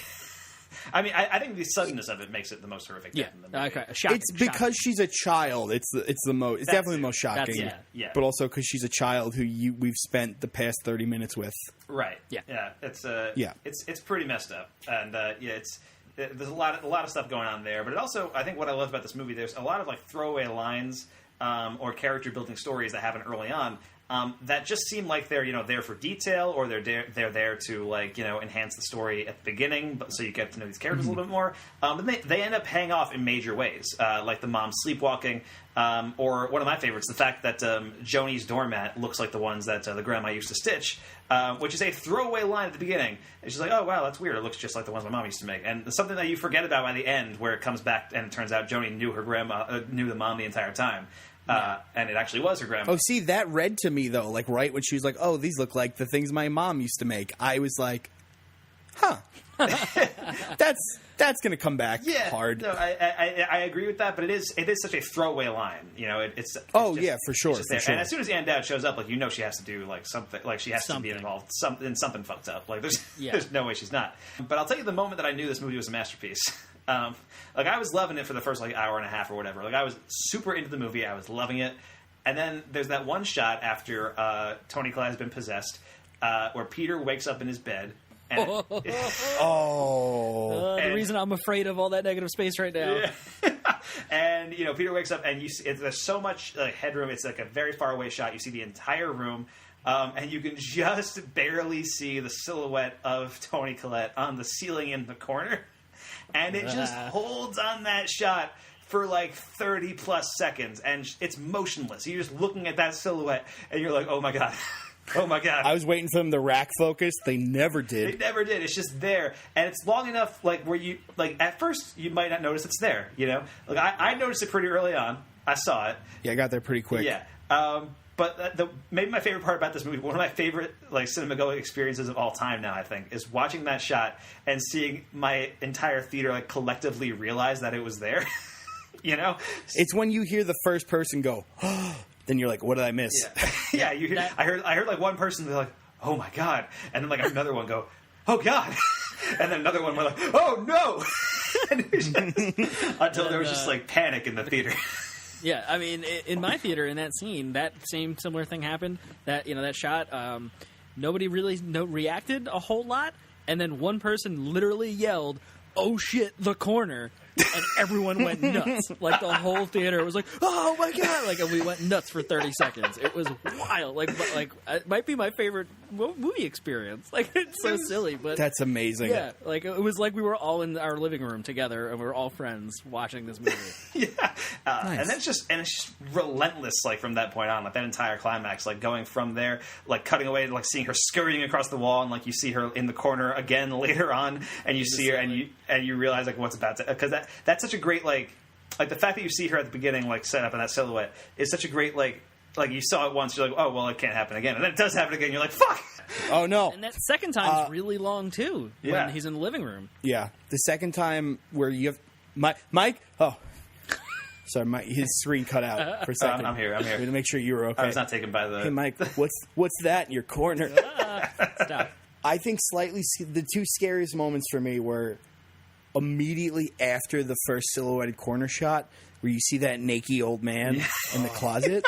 I mean, I think the suddenness of it makes it the most horrific death in the movie. Okay. Shocking, it's because she's a child. It's the most. It's definitely the most shocking. Yeah. But also because she's a child who we've spent the past 30 minutes with. Right. Yeah. It's pretty messed up, and there's a lot of stuff going on there. But it also, I think, what I love about this movie, there's a lot of like throwaway lines or character building stories that happen early on. That just seem like they're there for detail, or they're there to like enhance the story at the beginning, so you get to know these characters a little bit more. But they end up paying off in major ways, like the mom sleepwalking, or one of my favorites, the fact that Joni's doormat looks like the ones that the grandma used to stitch, which is a throwaway line at the beginning. And she's like, "Oh wow, that's weird. It looks just like the ones my mom used to make." And something that you forget about by the end, where it comes back and it turns out Joni knew her grandma knew the mom the entire time. And it actually was her grandma. Oh, see, that read to me, though, like right when she was like, oh, these look like the things my mom used to make. I was like, huh. That's going to come back hard. No, I agree with that, but it is such a throwaway line. It's yeah, for sure. For sure. And as soon as Ann Dowd shows up, like she has to do like something, like she has to be involved in something fucked up. Like there's no way she's not. But I'll tell you the moment that I knew this movie was a masterpiece. Like I was loving it for the first like hour and a half or whatever. Like I was super into the movie. I was loving it. And then there's that one shot after Tony Collette has been possessed, where Peter wakes up in his bed. And the reason I'm afraid of all that negative space right now. Yeah. And Peter wakes up and there's so much headroom. It's like a very far away shot. You see the entire room. And you can just barely see the silhouette of Tony Collette on the ceiling in the corner. And it just holds on that shot for like 30 plus seconds, and it's motionless. You're just looking at that silhouette, and you're like, oh my God. Oh my God. I was waiting for them to rack focus. They never did. They never did. It's just there. And it's long enough, like, where you, like, at first, you might not notice it's there, Like, I noticed it pretty early on. I saw it. Yeah, I got there pretty quick. Yeah. But maybe my favorite part about this movie, one of my favorite like cinemagoing experiences of all time now, I think, is watching that shot and seeing my entire theater like collectively realize that it was there. It's when you hear the first person go, oh, then you're like, what did I miss? Yeah. You hear. I heard like one person be like, oh my God, and then like another one go, oh God, and then another one went like, oh no, and it was just, until there was just like panic in the theater. Yeah, I mean, in my theater, in that scene, that same similar thing happened. That that shot, nobody really reacted a whole lot, and then one person literally yelled, "Oh shit, the corner!" and everyone went nuts. Like the whole theater was like, "Oh my God!" Like, and we went nuts for 30 seconds. It was wild. Like it might be my favorite movie experience. Like, it's so silly, but that's amazing. Yeah, like it was like we were all in our living room together, and we were all friends watching this movie. Yeah, nice. And it's just relentless. Like from that point on, like that entire climax, like going from there, like cutting away, like seeing her scurrying across the wall, and like you see her in the corner again later on, and you see her, and you realize like what's about to, because that's such a great like the fact that you see her at the beginning like set up in that silhouette is such a great like you saw it once, you're like, oh well, it can't happen again, and then it does happen again, you're like, fuck. Oh no. And that second time's really long too, when he's in the living room. Yeah, the second time where you have Mike. Oh, sorry, his screen cut out for a second. I'm here. To make sure you were okay. I was not taken by the. Hey Mike, what's that in your corner? Stop. I think slightly the two scariest moments for me were immediately after the first silhouetted corner shot, where you see that naked old man in the closet,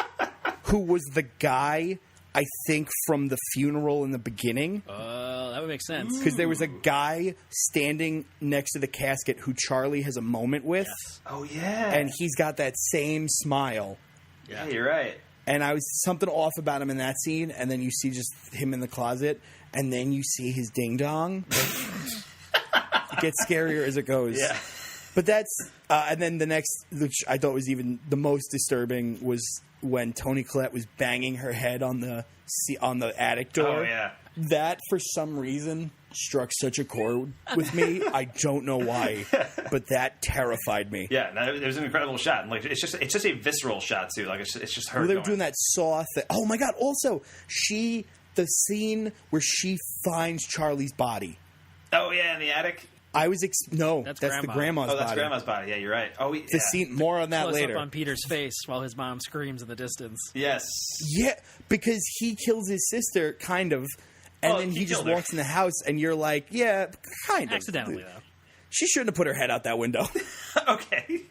who was the guy, I think, from the funeral in the beginning. That would make sense. Because there was a guy standing next to the casket who Charlie has a moment with. Yes. Oh, yeah. And he's got that same smile. Yeah, you're right. And I was something off about him in that scene, and then you see just him in the closet, and then you see his ding dong. It gets scarier as it goes. Yeah. But that's and then the next, which I thought was even the most disturbing, was when Toni Collette was banging her head on the attic door. Oh yeah. That for some reason struck such a chord with me. I don't know why, but that terrified me. Yeah, no, there's an incredible shot. Like it's just a visceral shot too. Like it's just her. Well, they were going. doing that saw thing. Oh my god! Also, the scene where she finds Charlie's body. Oh yeah, in the attic. I was that's the grandma's body. Oh, that's grandma's body. Yeah, you're right. Oh, yeah. The scene. More on that Close later. up on Peter's face while his mom screams in the distance. Yes. Yeah, because he kills his sister, kind of, and then he just walks in the house, and you're like, yeah, kind of. Accidentally, though. She shouldn't have put her head out that window. Okay.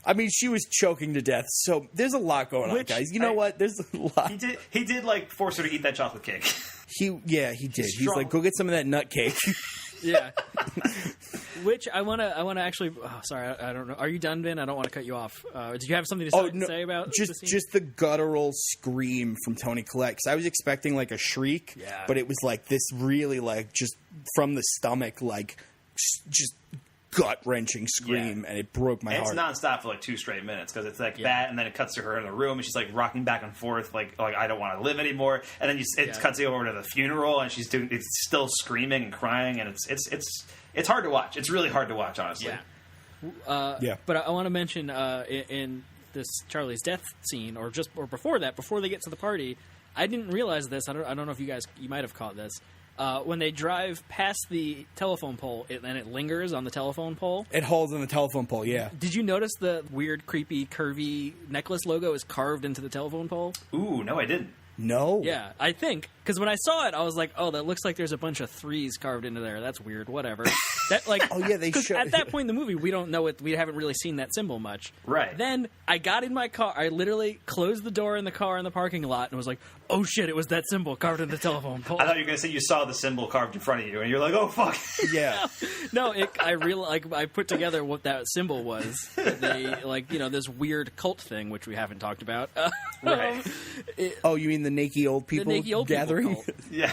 I mean, she was choking to death, so there's a lot going on, guys. You know what? There's a lot. He did like force her to eat that chocolate cake. He did. He's like, go get some of that nut cake. Yeah. Which I want to actually. Oh, sorry, I don't know. Are you done, Vin? I don't want to cut you off. Did you have something to say about just the guttural scream from Toni Collette? Because I was expecting like a shriek, but it was like this really like just from the stomach, like just gut wrenching scream, and it broke my heart. It's nonstop for like 2 straight minutes because it's like that, and then it cuts to her in the room, and she's like rocking back and forth, like I don't want to live anymore, and then it cuts over to the funeral, and it's still screaming and crying, and it's hard to watch. It's really hard to watch, honestly. Yeah. But I want to mention in this Charlie's death scene, or before that, before they get to the party, I didn't realize this. I don't know if you might have caught this. When they drive past the telephone pole, and it lingers on the telephone pole. It holds on the telephone pole, yeah. Did you notice the weird, creepy, curvy necklace logo is carved into the telephone pole? Ooh, no, I didn't. No. Yeah, I think. Because when I saw it, I was like, oh, that looks like there's a bunch of 3s carved into there. That's weird. Whatever. Oh, yeah, they show. At that point in the movie, we don't know it. We haven't really seen that symbol much. Right. Then I got in my car. I literally closed the door in the car in the parking lot and was like, oh, shit, it was that symbol carved in the telephone pole. I thought you were going to say you saw the symbol carved in front of you, and you're like, oh, fuck. Yeah. No, I put together what that symbol was. This weird cult thing, which we haven't talked about. Right. You mean the naked old people gathering? People yeah.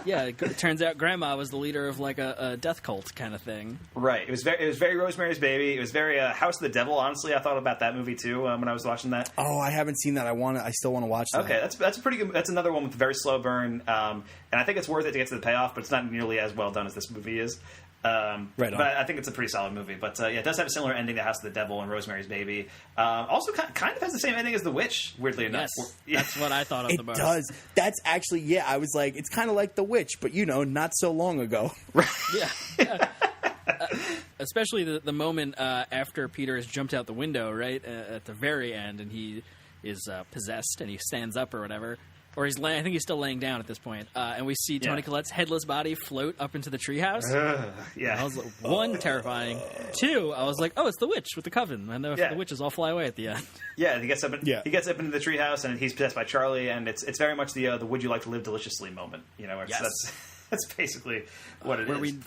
It turns out Grandma was the leader of like a death cult kind of thing. Right. It was very Rosemary's Baby. It was very House of the Devil. Honestly, I thought about that movie too when I was watching that. Oh, I haven't seen that. I still want to watch that. Okay, that's a pretty good. That's another one with a very slow burn, and I think it's worth it to get to the payoff, but it's not nearly as well done as this movie is. Right on. But I think it's a pretty solid movie. But it does have a similar ending to House of the Devil and Rosemary's Baby. Also, kind of has the same ending as The Witch, weirdly enough. Yes, that's what I thought of the most. It does. That's actually, I was like, it's kind of like The Witch, but not so long ago. Yeah. Especially the moment after Peter has jumped out the window, right, at the very end, and he is possessed, and he stands up or whatever. Or he's I think he's still laying down at this point. And we see Toni Collette's headless body float up into the treehouse. Yeah. I was like, 1, terrifying. 2, I was like, oh, it's the witch with the coven. And the witches all fly away at the end. Yeah, he gets up into the treehouse, and he's possessed by Charlie, and it's very much the would you like to live deliciously moment. That's basically what it is.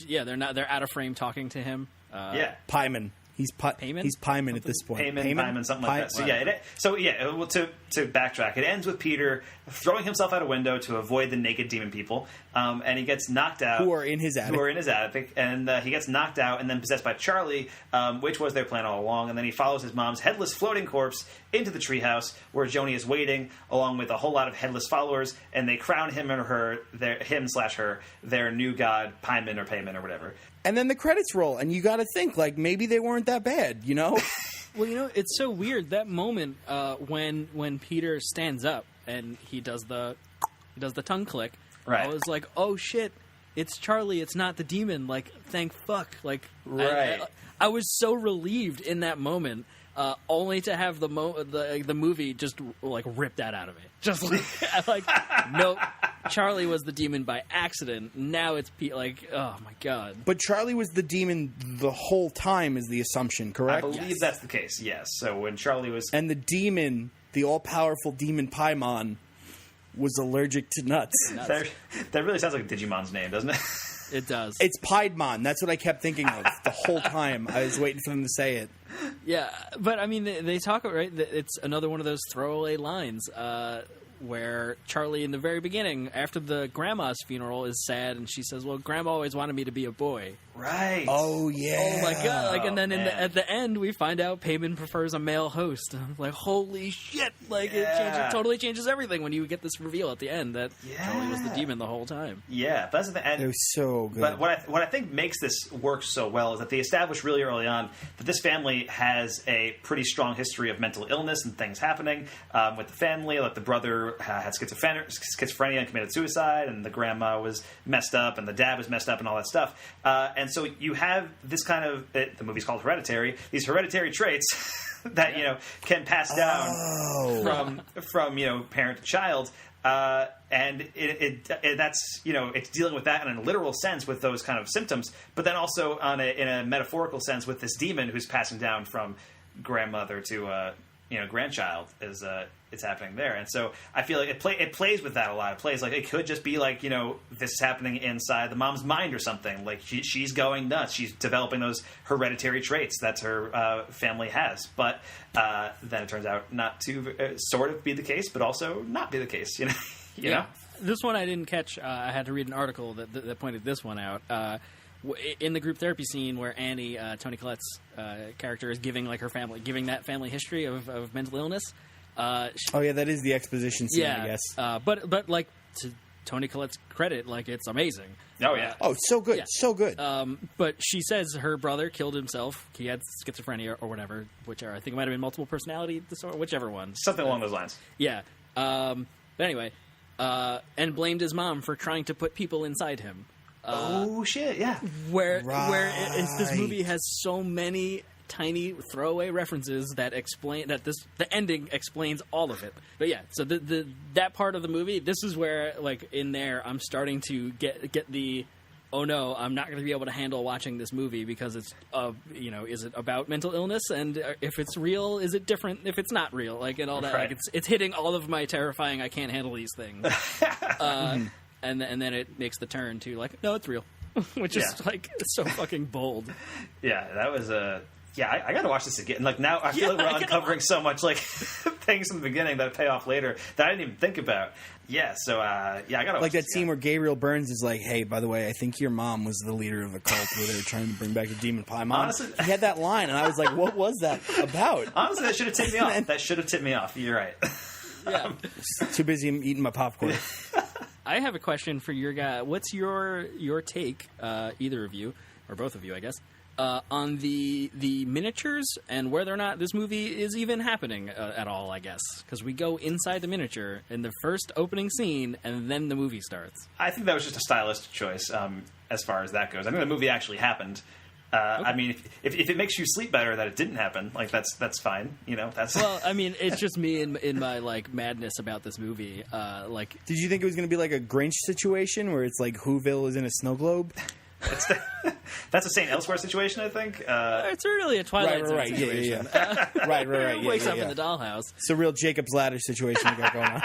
They're out of frame talking to him. Paimon. He's Paimon at this point. Paimon, something like that. To backtrack, it ends with Peter throwing himself out a window to avoid the naked demon people, and he gets knocked out. Who are in his attic. And he gets knocked out and then possessed by Charlie, which was their plan all along. And then he follows his mom's headless floating corpse into the treehouse, where Joni is waiting, along with a whole lot of headless followers, and they crown him or her, him/her, their new god, Paimon or whatever. And then the credits roll, and you got to think, like, maybe they weren't that bad, Well, it's so weird, that moment when Peter stands up and he does the tongue click. Right. I was like, oh shit, it's Charlie, it's not the demon. Like, thank fuck. Like, right. I was so relieved in that moment. Only to have the movie just like rip that out of it. Just like nope, Charlie was the demon by accident. Now it's oh my god. But Charlie was the demon the whole time is the assumption, correct? I believe that's the case. Yes. So when Charlie was and the demon, the all-powerful demon Paimon, was allergic to nuts. That really sounds like Digimon's name, doesn't it? It does. It's Piedmon. That's what I kept thinking of the whole time. I was waiting for them to say it. Yeah, but I mean, they talk right. It's another one of those throwaway lines where Charlie, in the very beginning, after the grandma's funeral, is sad, and she says, "Well, Grandma always wanted me to be a boy." Right. Oh yeah. Oh my god! Like, and then at the end, we find out Payman prefers a male host. I'm like, holy shit! Like, it totally changes everything when you get this reveal at the end that Charlie was the demon the whole time. Yeah, but that's the thing. It was so good. But what I think makes this work so well is that they establish really early on that this family has a pretty strong history of mental illness and things happening with the family. Like the brother had schizophrenia and committed suicide, and the grandma was messed up, and the dad was messed up, and all that stuff. And so you have this kind of the movie's called Hereditary. These hereditary traits that can pass down from parent to child. And that's it's dealing with that in a literal sense with those kind of symptoms, but then also in a metaphorical sense with this demon who's passing down from grandmother to grandchild is it's happening there. And so I feel like it plays with that a lot. It plays like it could just be like this is happening inside the mom's mind or something. Like she's going nuts. She's developing those hereditary traits that her family has. But then it turns out not to sort of be the case, but also not be the case. You know? This one I didn't catch. I had to read an article that pointed this one out. In the group therapy scene where Annie, Toni Collette's character, is giving that family history of mental illness. That is the exposition scene, I guess. But like, to Toni Collette's credit, like, it's amazing. Oh yeah. So good, so good. But she says her brother killed himself. He had schizophrenia or whatever, whichever. I think it might have been multiple personality disorder, whichever one. Something along those lines. Yeah. But anyway, and blamed his mom for trying to put people inside him. Oh shit! Yeah. Where this movie has so many tiny throwaway references that explain that the ending explains all of it. But yeah, so that part of the movie, this is where, like, in there, I'm starting to get the, oh no, I'm not going to be able to handle watching this movie because it's is it about mental illness, and if it's real, is it different if it's not real, like, and all that. Right. Like, it's hitting all of my terrifying I can't handle these things. And then it makes the turn to, like, no, it's real, which is like so fucking bold. Yeah, that was I got to watch this again. Like, now I feel like we're uncovering so much, like, things from the beginning that pay off later that I didn't even think about. Yeah, so I got to watch like that scene where Gabriel Burns is like, "Hey, by the way, I think your mom was the leader of a cult where they were trying to bring back the demon pie mom." Honestly, he had that line, and I was like, "What was that about?" Honestly, that should have tipped me off. That should have tipped me off. You're right. Yeah, too busy eating my popcorn. I have a question for your guy. What's your take, either of you, or both of you, I guess, on the miniatures and whether or not this movie is even happening at all, I guess? Because we go inside the miniature in the first opening scene, and then the movie starts. I think that was just a stylistic choice as far as that goes. I think the movie actually happened. Okay. I mean, if it makes you sleep better that it didn't happen, like, that's fine. That's well. I mean, it's just me in my, like, madness about this movie. Like, did you think it was going to be like a Grinch situation where it's like Whoville is in a snow globe? That's a St. Elsewhere situation, I think. It's really a Twilight Zone situation. Yeah. right. Wakes up in the dollhouse. It's a real Jacob's Ladder situation we got going on.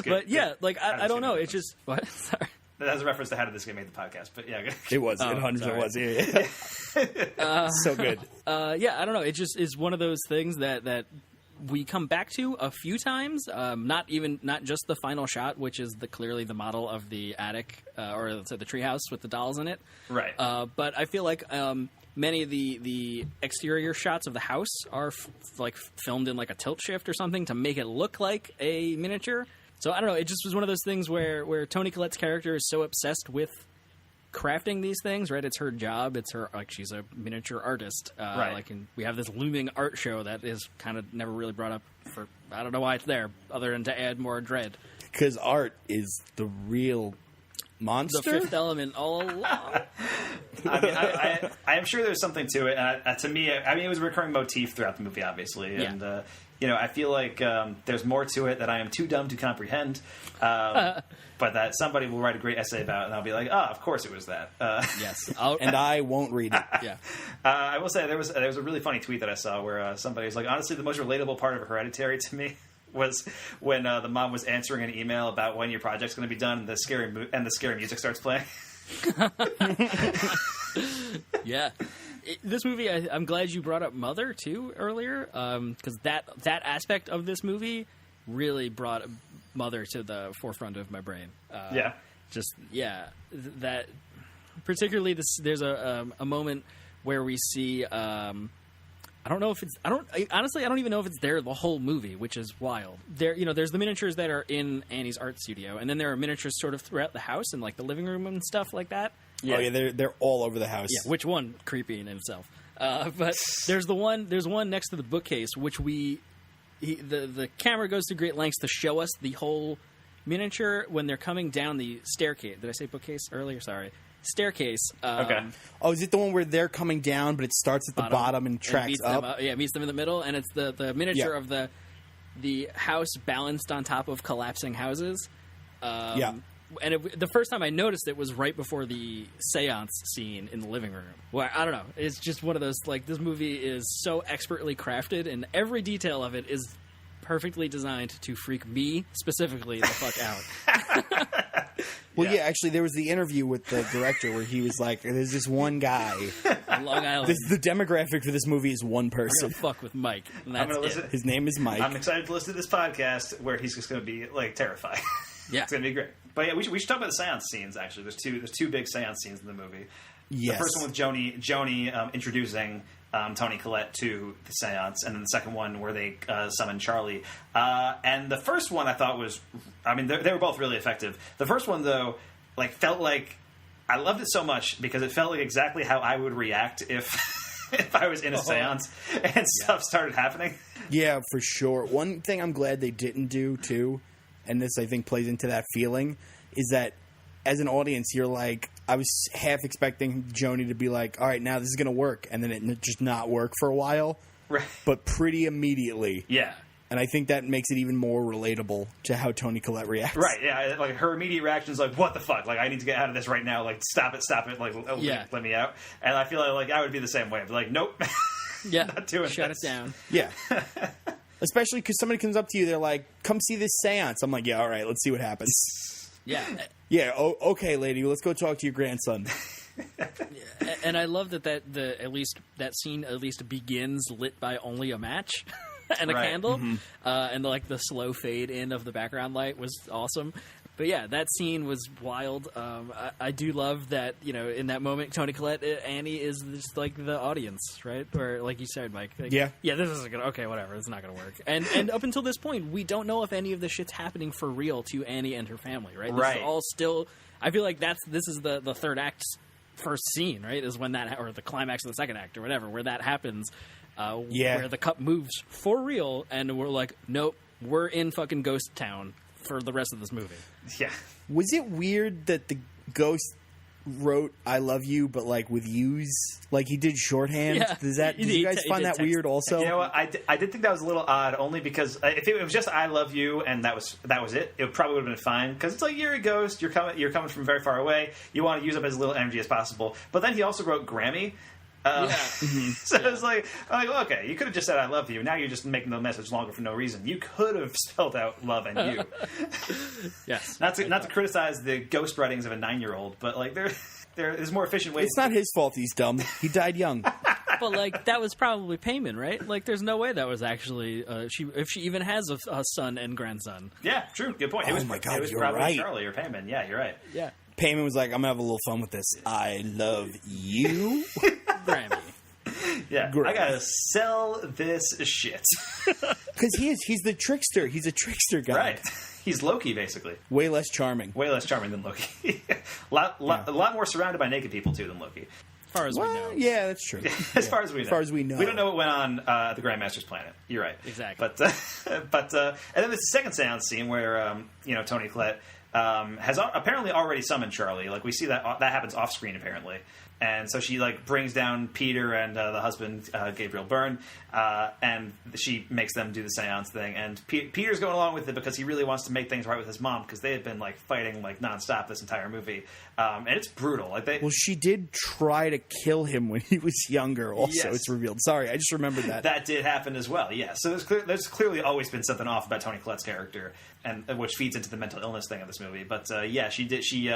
But yeah, like, I don't know. It's just what? Sorry. That's a reference to How Did This Get Made the podcast, but yeah. It was. It 100% was. Yeah. So good. Yeah, I don't know. It just is one of those things that we come back to a few times. Not just the final shot, which is clearly the model of the attic or the treehouse with the dolls in it. Right. But I feel like many of the exterior shots of the house are filmed in like a tilt shift or something to make it look like a miniature. So I don't know. It just was one of those things where Toni Collette's character is so obsessed with crafting these things, right? It's her job. It's her, like, she's a miniature artist. Right. Like, and we have this looming art show that is kind of never really brought up for, I don't know why it's there, other than to add more dread. Because art is the real monster. The fifth element all along. I mean, I am sure there's something to it. And to me, I mean, it was a recurring motif throughout the movie, obviously. Yeah. And, I feel like there's more to it that I am too dumb to comprehend. But that somebody will write a great essay about it, and I'll be like, of course it was that. Yes. And I won't read it. Yeah. I will say there was a really funny tweet that I saw where somebody was like, honestly, the most relatable part of Hereditary to me was when the mom was answering an email about when your project's going to be done, and the scary music starts playing. Yeah. This movie, I'm glad you brought up Mother too earlier, because that aspect of this movie really brought Mother to the forefront of my brain. That particularly there's a moment where we see. I don't know if it's. Honestly, I don't even know if it's there the whole movie, which is wild. There's the miniatures that are in Annie's art studio, and then there are miniatures sort of throughout the house and like the living room and stuff like that. Yeah. Oh yeah, they're all over the house. Yeah, which one creepy in itself. But there's one next to the bookcase, which the camera goes to great lengths to show us the whole miniature when they're coming down the staircase. Did I say bookcase earlier? Sorry. Staircase. Okay. Oh, is it the one where they're coming down, but it starts at the bottom and tracks up? Meets them in the middle, and it's the miniature of the house balanced on top of collapsing houses. And the first time I noticed it was right before the seance scene in the living room. Well, I don't know. It's just one of those, like, this movie is so expertly crafted, and every detail of it is perfectly designed to freak me specifically the fuck out. Well, yeah, actually, there was the interview with the director where he was like, there's this one guy. On Long Island. The demographic for this movie is one person. I'm gonna fuck with Mike. And that's it. His name is Mike. I'm excited to listen to this podcast where he's just going to be, like, terrified. Yeah. It's going to be great. But yeah, we should talk about the seance scenes, actually. There's two big seance scenes in the movie. Yes. The first one with Joni introducing Toni Collette to the seance, and then the second one where they summon Charlie. And the first one I thought was, I mean, they were both really effective. The first one, though, like, felt like, I loved it so much because it felt like exactly how I would react if I was in a seance and stuff started happening. Yeah, for sure. One thing I'm glad they didn't do, too, and this I think plays into that feeling, is that as an audience, you're like, I was half expecting Joni to be like, all right, now this is going to work, and then it just not work for a while. Right. But pretty immediately. Yeah. And I think that makes it even more relatable to how Toni Collette reacts. Right, yeah. Like, her immediate reaction is like, what the fuck? Like, I need to get out of this right now. Like, stop it. Like, let me out. And I feel like I would be the same way. I'd be like, nope. Yeah. Not doing Shut this. it down. Yeah. Especially because somebody comes up to you, they're like, come see this seance. I'm like, yeah, all right, let's see what happens. Yeah. Yeah, okay, lady, let's go talk to your grandson. And I love that at least that scene at least begins lit by only a match and a candle, and the slow fade in of the background light was awesome. But yeah, that scene was wild. I do love that, in that moment, Toni Collette, Annie is just like the audience, right? Or like you said, Mike. Like, yeah, this isn't gonna. Okay, whatever. It's not gonna work. And up until this point, we don't know if any of this shit's happening for real to Annie and her family, right? This is all still. I feel like this is the third act's first scene, right? Is when that, or the climax of the second act, or whatever, where that happens. Where the cup moves for real, and we're like, nope, we're in fucking Ghost Town for the rest of this movie. Yeah. Was it weird that the ghost wrote "I love you" but like with U's, like he did shorthand? Yeah. Did you guys find that weird also? You know what? I did think that was a little odd, only because if it was just "I love you" and that was it probably would have been fine, because it's like, you're a ghost, you're coming from very far away, you want to use up as little energy as possible. But then he also wrote Grammy. So it's like, well, okay, you could have just said "I love you." Now you're just making the message longer for no reason. You could have spelled out "love" and "you." Yes. Not to criticize the ghost writings of a 9-year-old, but like there's more efficient ways. It's not his fault he's dumb. He died young. But like, that was probably Payman, right? Like, there's no way that was actually if she even has a son and grandson. Yeah, true. Good point. Oh my God, it was you're probably right. Charlie or Payman. Yeah, you're right. Yeah. Payman was like, I'm gonna have a little fun with this. I love you. Grammy. Yeah, Grammy. I gotta sell this shit. Because he's the trickster. He's a trickster guy. Right. He's Loki, basically. Way less charming. Way less charming than Loki. A lot more surrounded by naked people, too, than Loki. As far as we know. Yeah, that's true. As far as we know. As far as we know. We don't know what went on at the Grandmaster's planet. You're right. Exactly. But and then there's the second seance scene where, Toni Collette has apparently already summoned Charlie. Like, we see that happens off screen, apparently. And so she, like, brings down Peter and the husband, Gabriel Byrne, and she makes them do the seance thing. And Peter's going along with it because he really wants to make things right with his mom, because they had been, like, fighting, like, nonstop this entire movie. And it's brutal. Like, well, she did try to kill him when he was younger, also, yes. It's revealed. Sorry, I just remembered that. That did happen as well, yeah. So there's clearly always been something off about Toni Collette's character, and which feeds into the mental illness thing of this movie. But, she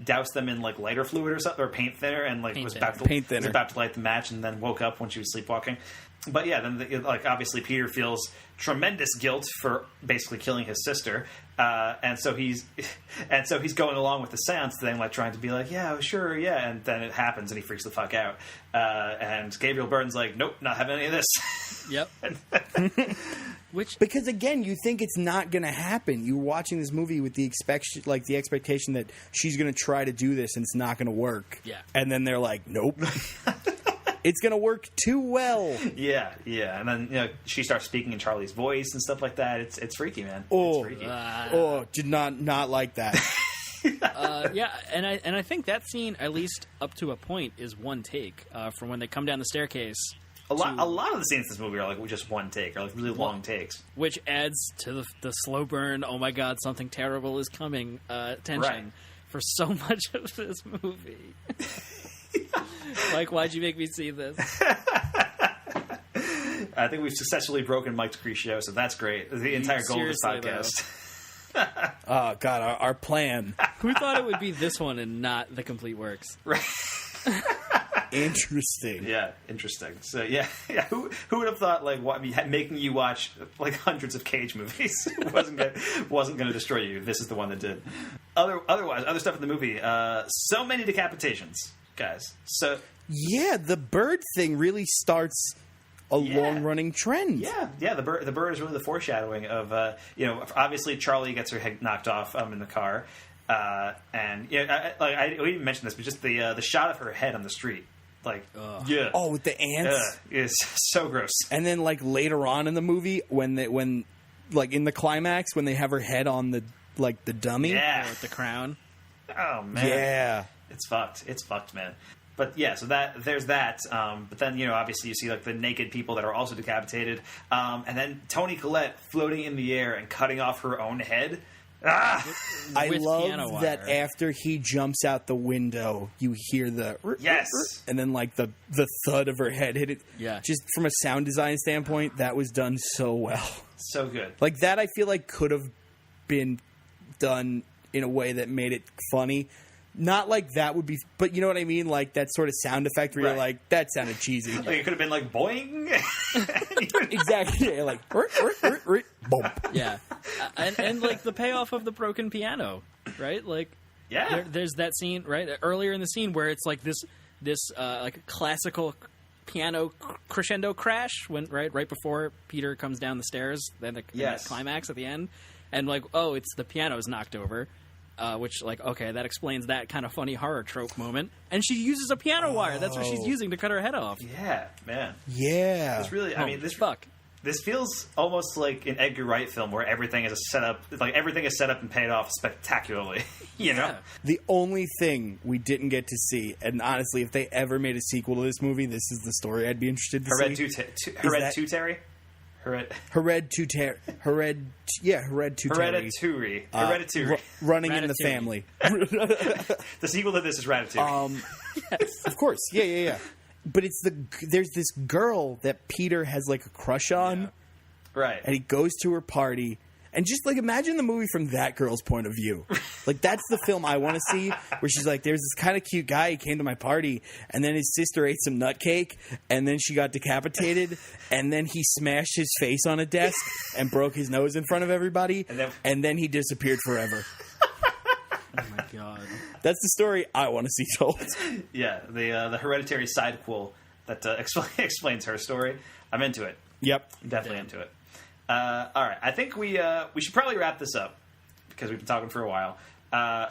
doused them in, like, lighter fluid or something, or paint thinner, and like was thinner. about to light the match, and then woke up when she was sleepwalking. But yeah, then like obviously Peter feels tremendous guilt for basically killing his sister, and so he's going along with the seance thing, like trying to be like, yeah, sure, yeah, and then it happens, and he freaks the fuck out. And Gabriel Byrne's like, nope, not having any of this. Yep. Because again, you think it's not going to happen. You're watching this movie with the expectation that she's going to try to do this and it's not going to work. Yeah. And then they're like, nope. It's going to work too well. Yeah, and then she starts speaking in Charlie's voice and stuff like that. It's freaky, man. Oh, it's freaky. Did not like that. Yeah, and I think that scene, at least up to a point, is one take from when they come down the staircase. A lot of the scenes in this movie are like just one take, or like really long takes, which adds to the slow burn. Oh my God, something terrible is coming. Tension for so much of this movie. Mike, why'd you make me see this? I think we've successfully broken Mike's pre-show, so that's great. The entire goal of this podcast. Oh God, our plan. Who thought it would be this one and not the complete works? Right. Interesting. Yeah, interesting. So yeah. Who would have thought making you watch like hundreds of Cage movies wasn't going to destroy you? This is the one that did. Otherwise, other stuff in the movie. So many decapitations, guys. So yeah, the bird thing really starts a long-running trend. Yeah. The bird is really the foreshadowing of obviously Charlie gets her head knocked off in the car, and we didn't mention this, but just the shot of her head on the street. Oh, with the ants, is so gross. And then later on in the movie, when in the climax, when they have her head on the dummy, with the crown. Oh man, yeah, it's fucked, man. But yeah, so there's that. But then obviously you see the naked people that are also decapitated, and then Toni Collette floating in the air and cutting off her own head. I love that after he jumps out the window, you hear the yes, and then the thud of her head hit it. Yeah, just from a sound design standpoint, that was done so well, so good. That I feel could have been done in a way that made it funny. Not that would be, but you know what I mean? That sort of sound effect where you're that sounded cheesy. It could have been boing. Exactly. Yeah, boom. Yeah. And the payoff of the broken piano, right? Yeah. There's that scene, right? Earlier in the scene where it's this classical piano crescendo crash when right before Peter comes down the stairs, then the climax at the end. And it's the piano's knocked over. Which, okay, that explains that kind of funny horror trope moment. And she uses a piano wire. That's what she's using to cut her head off. Yeah, man. Yeah. It's really, this feels almost like an Edgar Wright film where everything is set up and paid off spectacularly. you know? The only thing we didn't get to see, and honestly, if they ever made a sequel to this movie, this is the story I'd be interested to see. Hereditary. Hereditary. Running in the family. The sequel to this is Ratatouille. Yes. Of course. Yeah. But there's this girl that Peter has a crush on. Right. And he goes to her party. And just imagine the movie from that girl's point of view. That's the film I want to see, where she's there's this kind of cute guy, he came to my party, and then his sister ate some nut cake, and then she got decapitated, and then he smashed his face on a desk and broke his nose in front of everybody, and then he disappeared forever. Oh my God. That's the story I want to see told. Yeah, the Hereditary sidequel that explains her story. I'm into it. Yep. I'm definitely into it. All right, I think we should probably wrap this up because we've been talking for a while.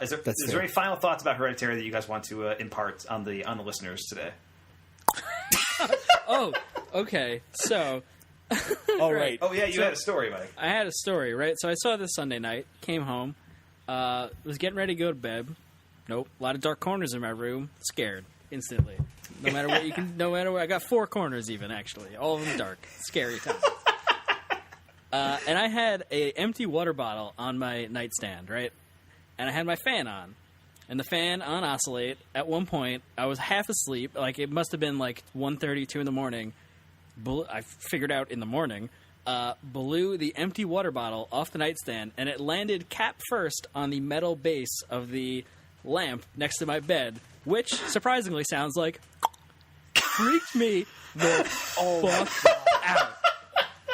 Is there any final thoughts about Hereditary that you guys want to impart on the listeners today? Oh, okay. So, all right. Oh yeah, you had a story, Mike. I had a story, right? So I saw this Sunday night. Came home, was getting ready to go to bed. Nope, a lot of dark corners in my room. Scared instantly. No matter what you can. No matter what. I got 4 corners even actually. All of them dark. Scary times. And I had an empty water bottle on my nightstand, right? And I had my fan on. And the fan on oscillate. At one point, I was half asleep. It must have been 1:30, 2 in the morning. I figured out in the morning. Blew the empty water bottle off the nightstand, and it landed cap first on the metal base of the lamp next to my bed, which surprisingly sounds like freaked me the fuck out.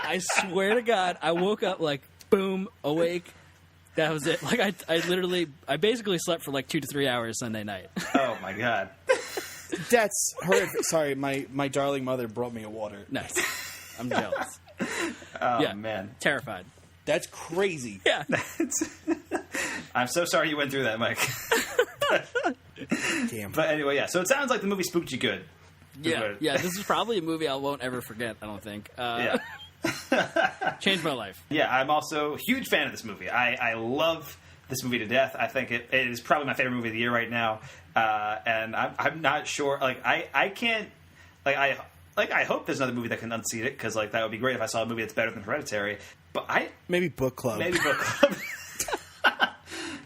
I swear to God, I woke up like, boom, awake. That was it. Like, I basically slept for like 2 to 3 hours Sunday night. Oh, my God. That's horrific. Sorry, my darling mother brought me a water. Nice. I'm jealous. Oh, man. Terrified. That's crazy. Yeah. I'm so sorry you went through that, Mike. Damn. But anyway, yeah. So it sounds like the movie spooked you good. Yeah. This is probably a movie I won't ever forget, I don't think. Yeah. Changed my life. Yeah, I'm also a huge fan of this movie. I love this movie to death. I think it is probably my favorite movie of the year right now. And I'm not sure. Like, I can't. I hope there's another movie that can unseat it, because like that would be great if I saw a movie that's better than Hereditary. But maybe Book Club.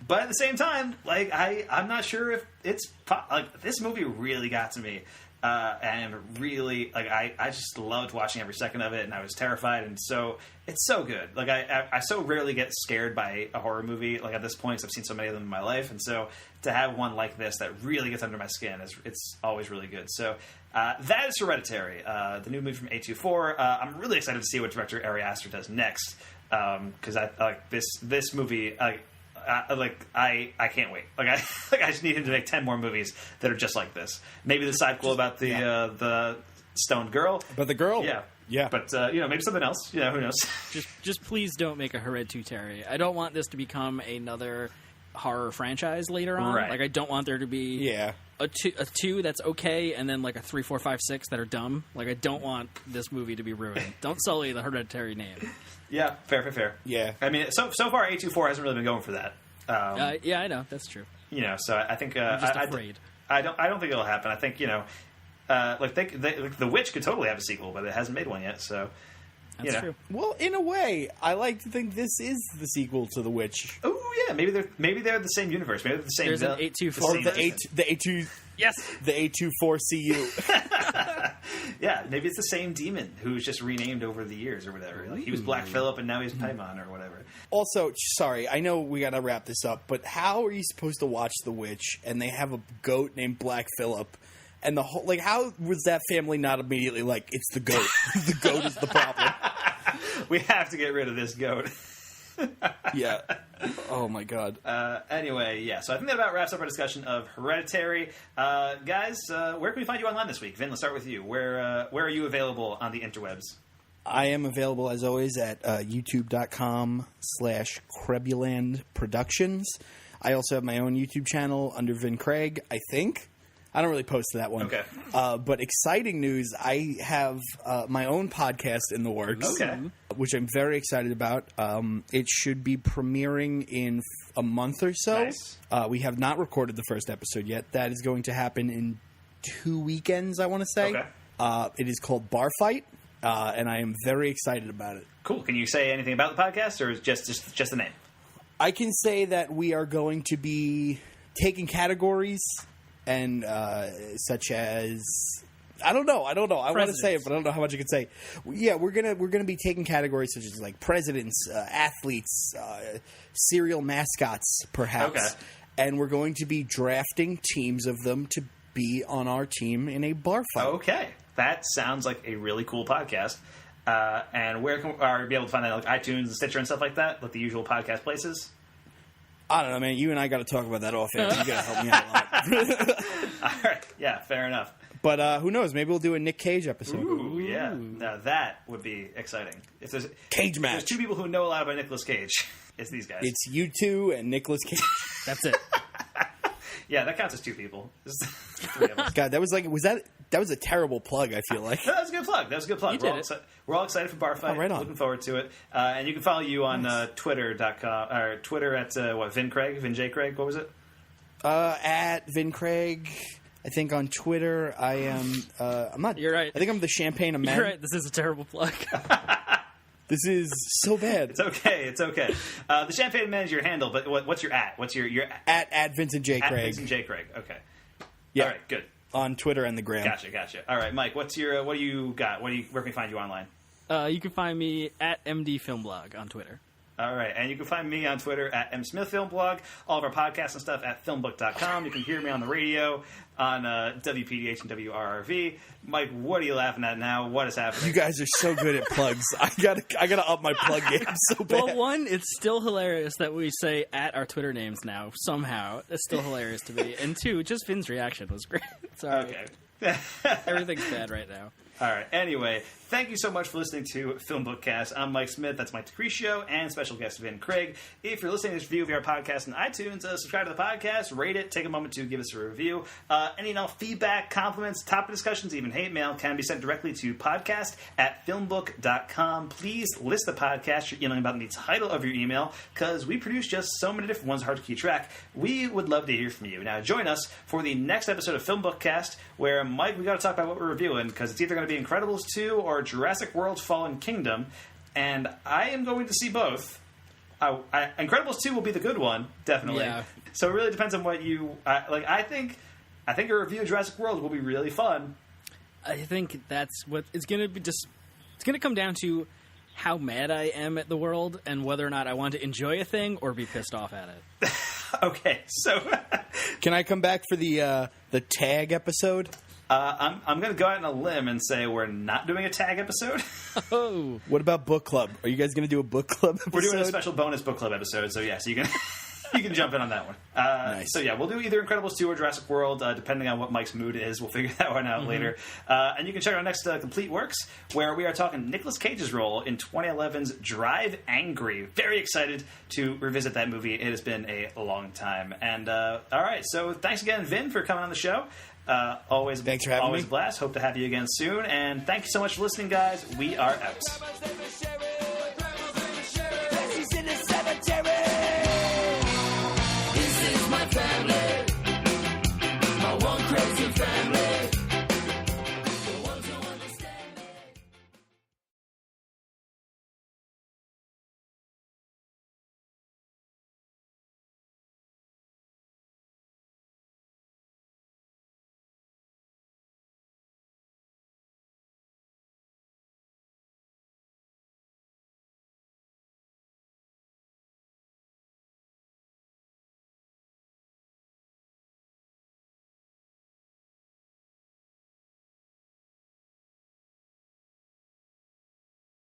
But at the same time, like I'm not sure if it's like this movie really got to me, and really like I just loved watching every second of it, and I was terrified, and so it's so good. Like I so rarely get scared by a horror movie like at this point, because I've seen so many of them in my life, and so to have one like this that really gets under my skin it's always really good. So that is Hereditary, the new movie from A24. I'm really excited to see what director Ari Aster does next, because I like this movie. I can't wait. I just need him to make 10 more movies that are just like this. Maybe the sequel about the stoned girl. But the girl, yeah. But maybe something else. Who knows? Just please don't make a Hereditary. I don't want this to become another horror franchise later on. Right. Like, I don't want there to be a two that's okay, and then like a 3, 4, 5, 6 that are dumb. Like, I don't want this movie to be ruined. Don't sully the Hereditary name. Yeah, fair. Yeah. I mean, so far A24 hasn't really been going for that. Yeah, I know. That's true. So I think I'm just afraid. I don't think it'll happen. I think The Witch could totally have a sequel, but it hasn't made one yet. So that's true. Well, in a way, I like to think this is the sequel to The Witch. Oh yeah, maybe they're the same universe. Maybe they're the same. There's an 824. The A2. Yes. The A24CU. Yeah, maybe it's the same demon who's just renamed over the years or whatever. Like he was Black Phillip and now he's Paimon or whatever. Also, sorry, I know we got to wrap this up, but how are you supposed to watch The Witch and they have a goat named Black Phillip? And the whole, like, how was that family not immediately like, it's the goat? The goat is the problem. We have to get rid of this goat. Yeah. Oh my God. Anyway, yeah. So I think that about wraps up our discussion of Hereditary. Guys, where can we find you online this week? Vin, let's start with you. Where are you available on the interwebs? I am available, as always, at youtube.com/Crebuland Productions. I also have my own YouTube channel under Vin Craig, I think. I don't really post to that one. Okay. But exciting news, I have my own podcast in the works. Okay. Which I'm very excited about. It should be premiering in a month or so. Nice. We have not recorded the first episode yet. That is going to happen in 2 weekends, I want to say. Okay. It is called Bar Fight, and I am very excited about it. Cool. Can you say anything about the podcast, or is just the name? I can say that we are going to be taking categories and such as I don't know. I want to say it, but I don't know how much I can say. Yeah, we're gonna be taking categories such as like presidents, athletes, serial mascots, perhaps, okay. And we're going to be drafting teams of them to be on our team in a bar fight. Okay, that sounds like a really cool podcast. And where can we be able to find that? Like iTunes and Stitcher and stuff like that, like the usual podcast places. I don't know, man. You and I got to talk about that off air. You got to help me out a lot. All right. Yeah, fair enough. But who knows? Maybe we'll do a Nick Cage episode. Ooh, yeah. Now that would be exciting. If there's Cage match. There's two people who know a lot about Nicolas Cage. It's these guys. It's you two and Nicolas Cage. That's it. Yeah, that counts as two people. There's 3 of us. God, that was a terrible plug, I feel like. No, that was a good plug. You did it. We're all excited for Bar Fight. Oh, right on. Looking forward to it. And you can follow you on Twitter.com or Twitter at Vin Craig, Vin J Craig. What was it? At Vin Craig. I think on Twitter I am. I'm not. You're right. I think I'm the Champagne of Men. You're right. This is a terrible plug. This is so bad. It's okay. The Champagne Man is your handle, but what's your at? What's your at Vincent J Craig? At Vincent J Craig. Okay. Yeah. All right. Good. On Twitter and the Gram. Gotcha. All right, Mike. What do you got? Where can we find you online? You can find me at MD Film Blog on Twitter. All right, and you can find me on Twitter at msmithfilmblog, all of our podcasts and stuff at filmbook.com. You can hear me on the radio on WPDH and WRRV. Mike, what are you laughing at now? What is happening? You guys are so good at plugs. I gotta up my plug game so bad. Well, one, it's still hilarious that we say at our Twitter names now, somehow. It's still hilarious to me. And two, just Finn's reaction was great. Sorry. Okay. Everything's bad right now. All right. Anyway, thank you so much for listening to FilmBookCast. I'm Mike Smith. That's Mike DeCrescio and special guest Vin Craig. If you're listening to this review of our podcast on iTunes, subscribe to the podcast, rate it, take a moment to give us a review. Any and all feedback, compliments, topic discussions, even hate mail can be sent directly to podcast@filmbook.com. Please list the podcast you're emailing about in the title of your email, because we produce just so many different ones, hard to keep track. We would love to hear from you. Now, join us for the next episode of FilmBookCast, where, Mike, we got to talk about what we're reviewing, because it's either going to be Incredibles 2 or Jurassic World Fallen Kingdom, and I am going to see both. Incredibles 2 will be the good one, definitely. Yeah. So it really depends on what you like. I think a review of Jurassic World will be really fun. I think that's what it's going to be. It's going to come down to how mad I am at the world and whether or not I want to enjoy a thing or be pissed off at it. Okay, so can I come back for the tag episode? I'm going to go out on a limb and say we're not doing a tag episode. Oh. What about book club? Are you guys going to do a book club episode? We're doing a special bonus book club episode, so yes, you can you can jump in on that one. Nice. So yeah, we'll do either Incredibles 2 or Jurassic World, depending on what Mike's mood is. We'll figure that one out later. And you can check out our next Complete Works, where we are talking Nicolas Cage's role in 2011's Drive Angry. Very excited to revisit that movie. It has been a long time. And all right, so thanks again, Vin, for coming on the show. Thanks for having me. Always a blast. Hope to have you again soon. And thank you so much for listening, guys. We are out.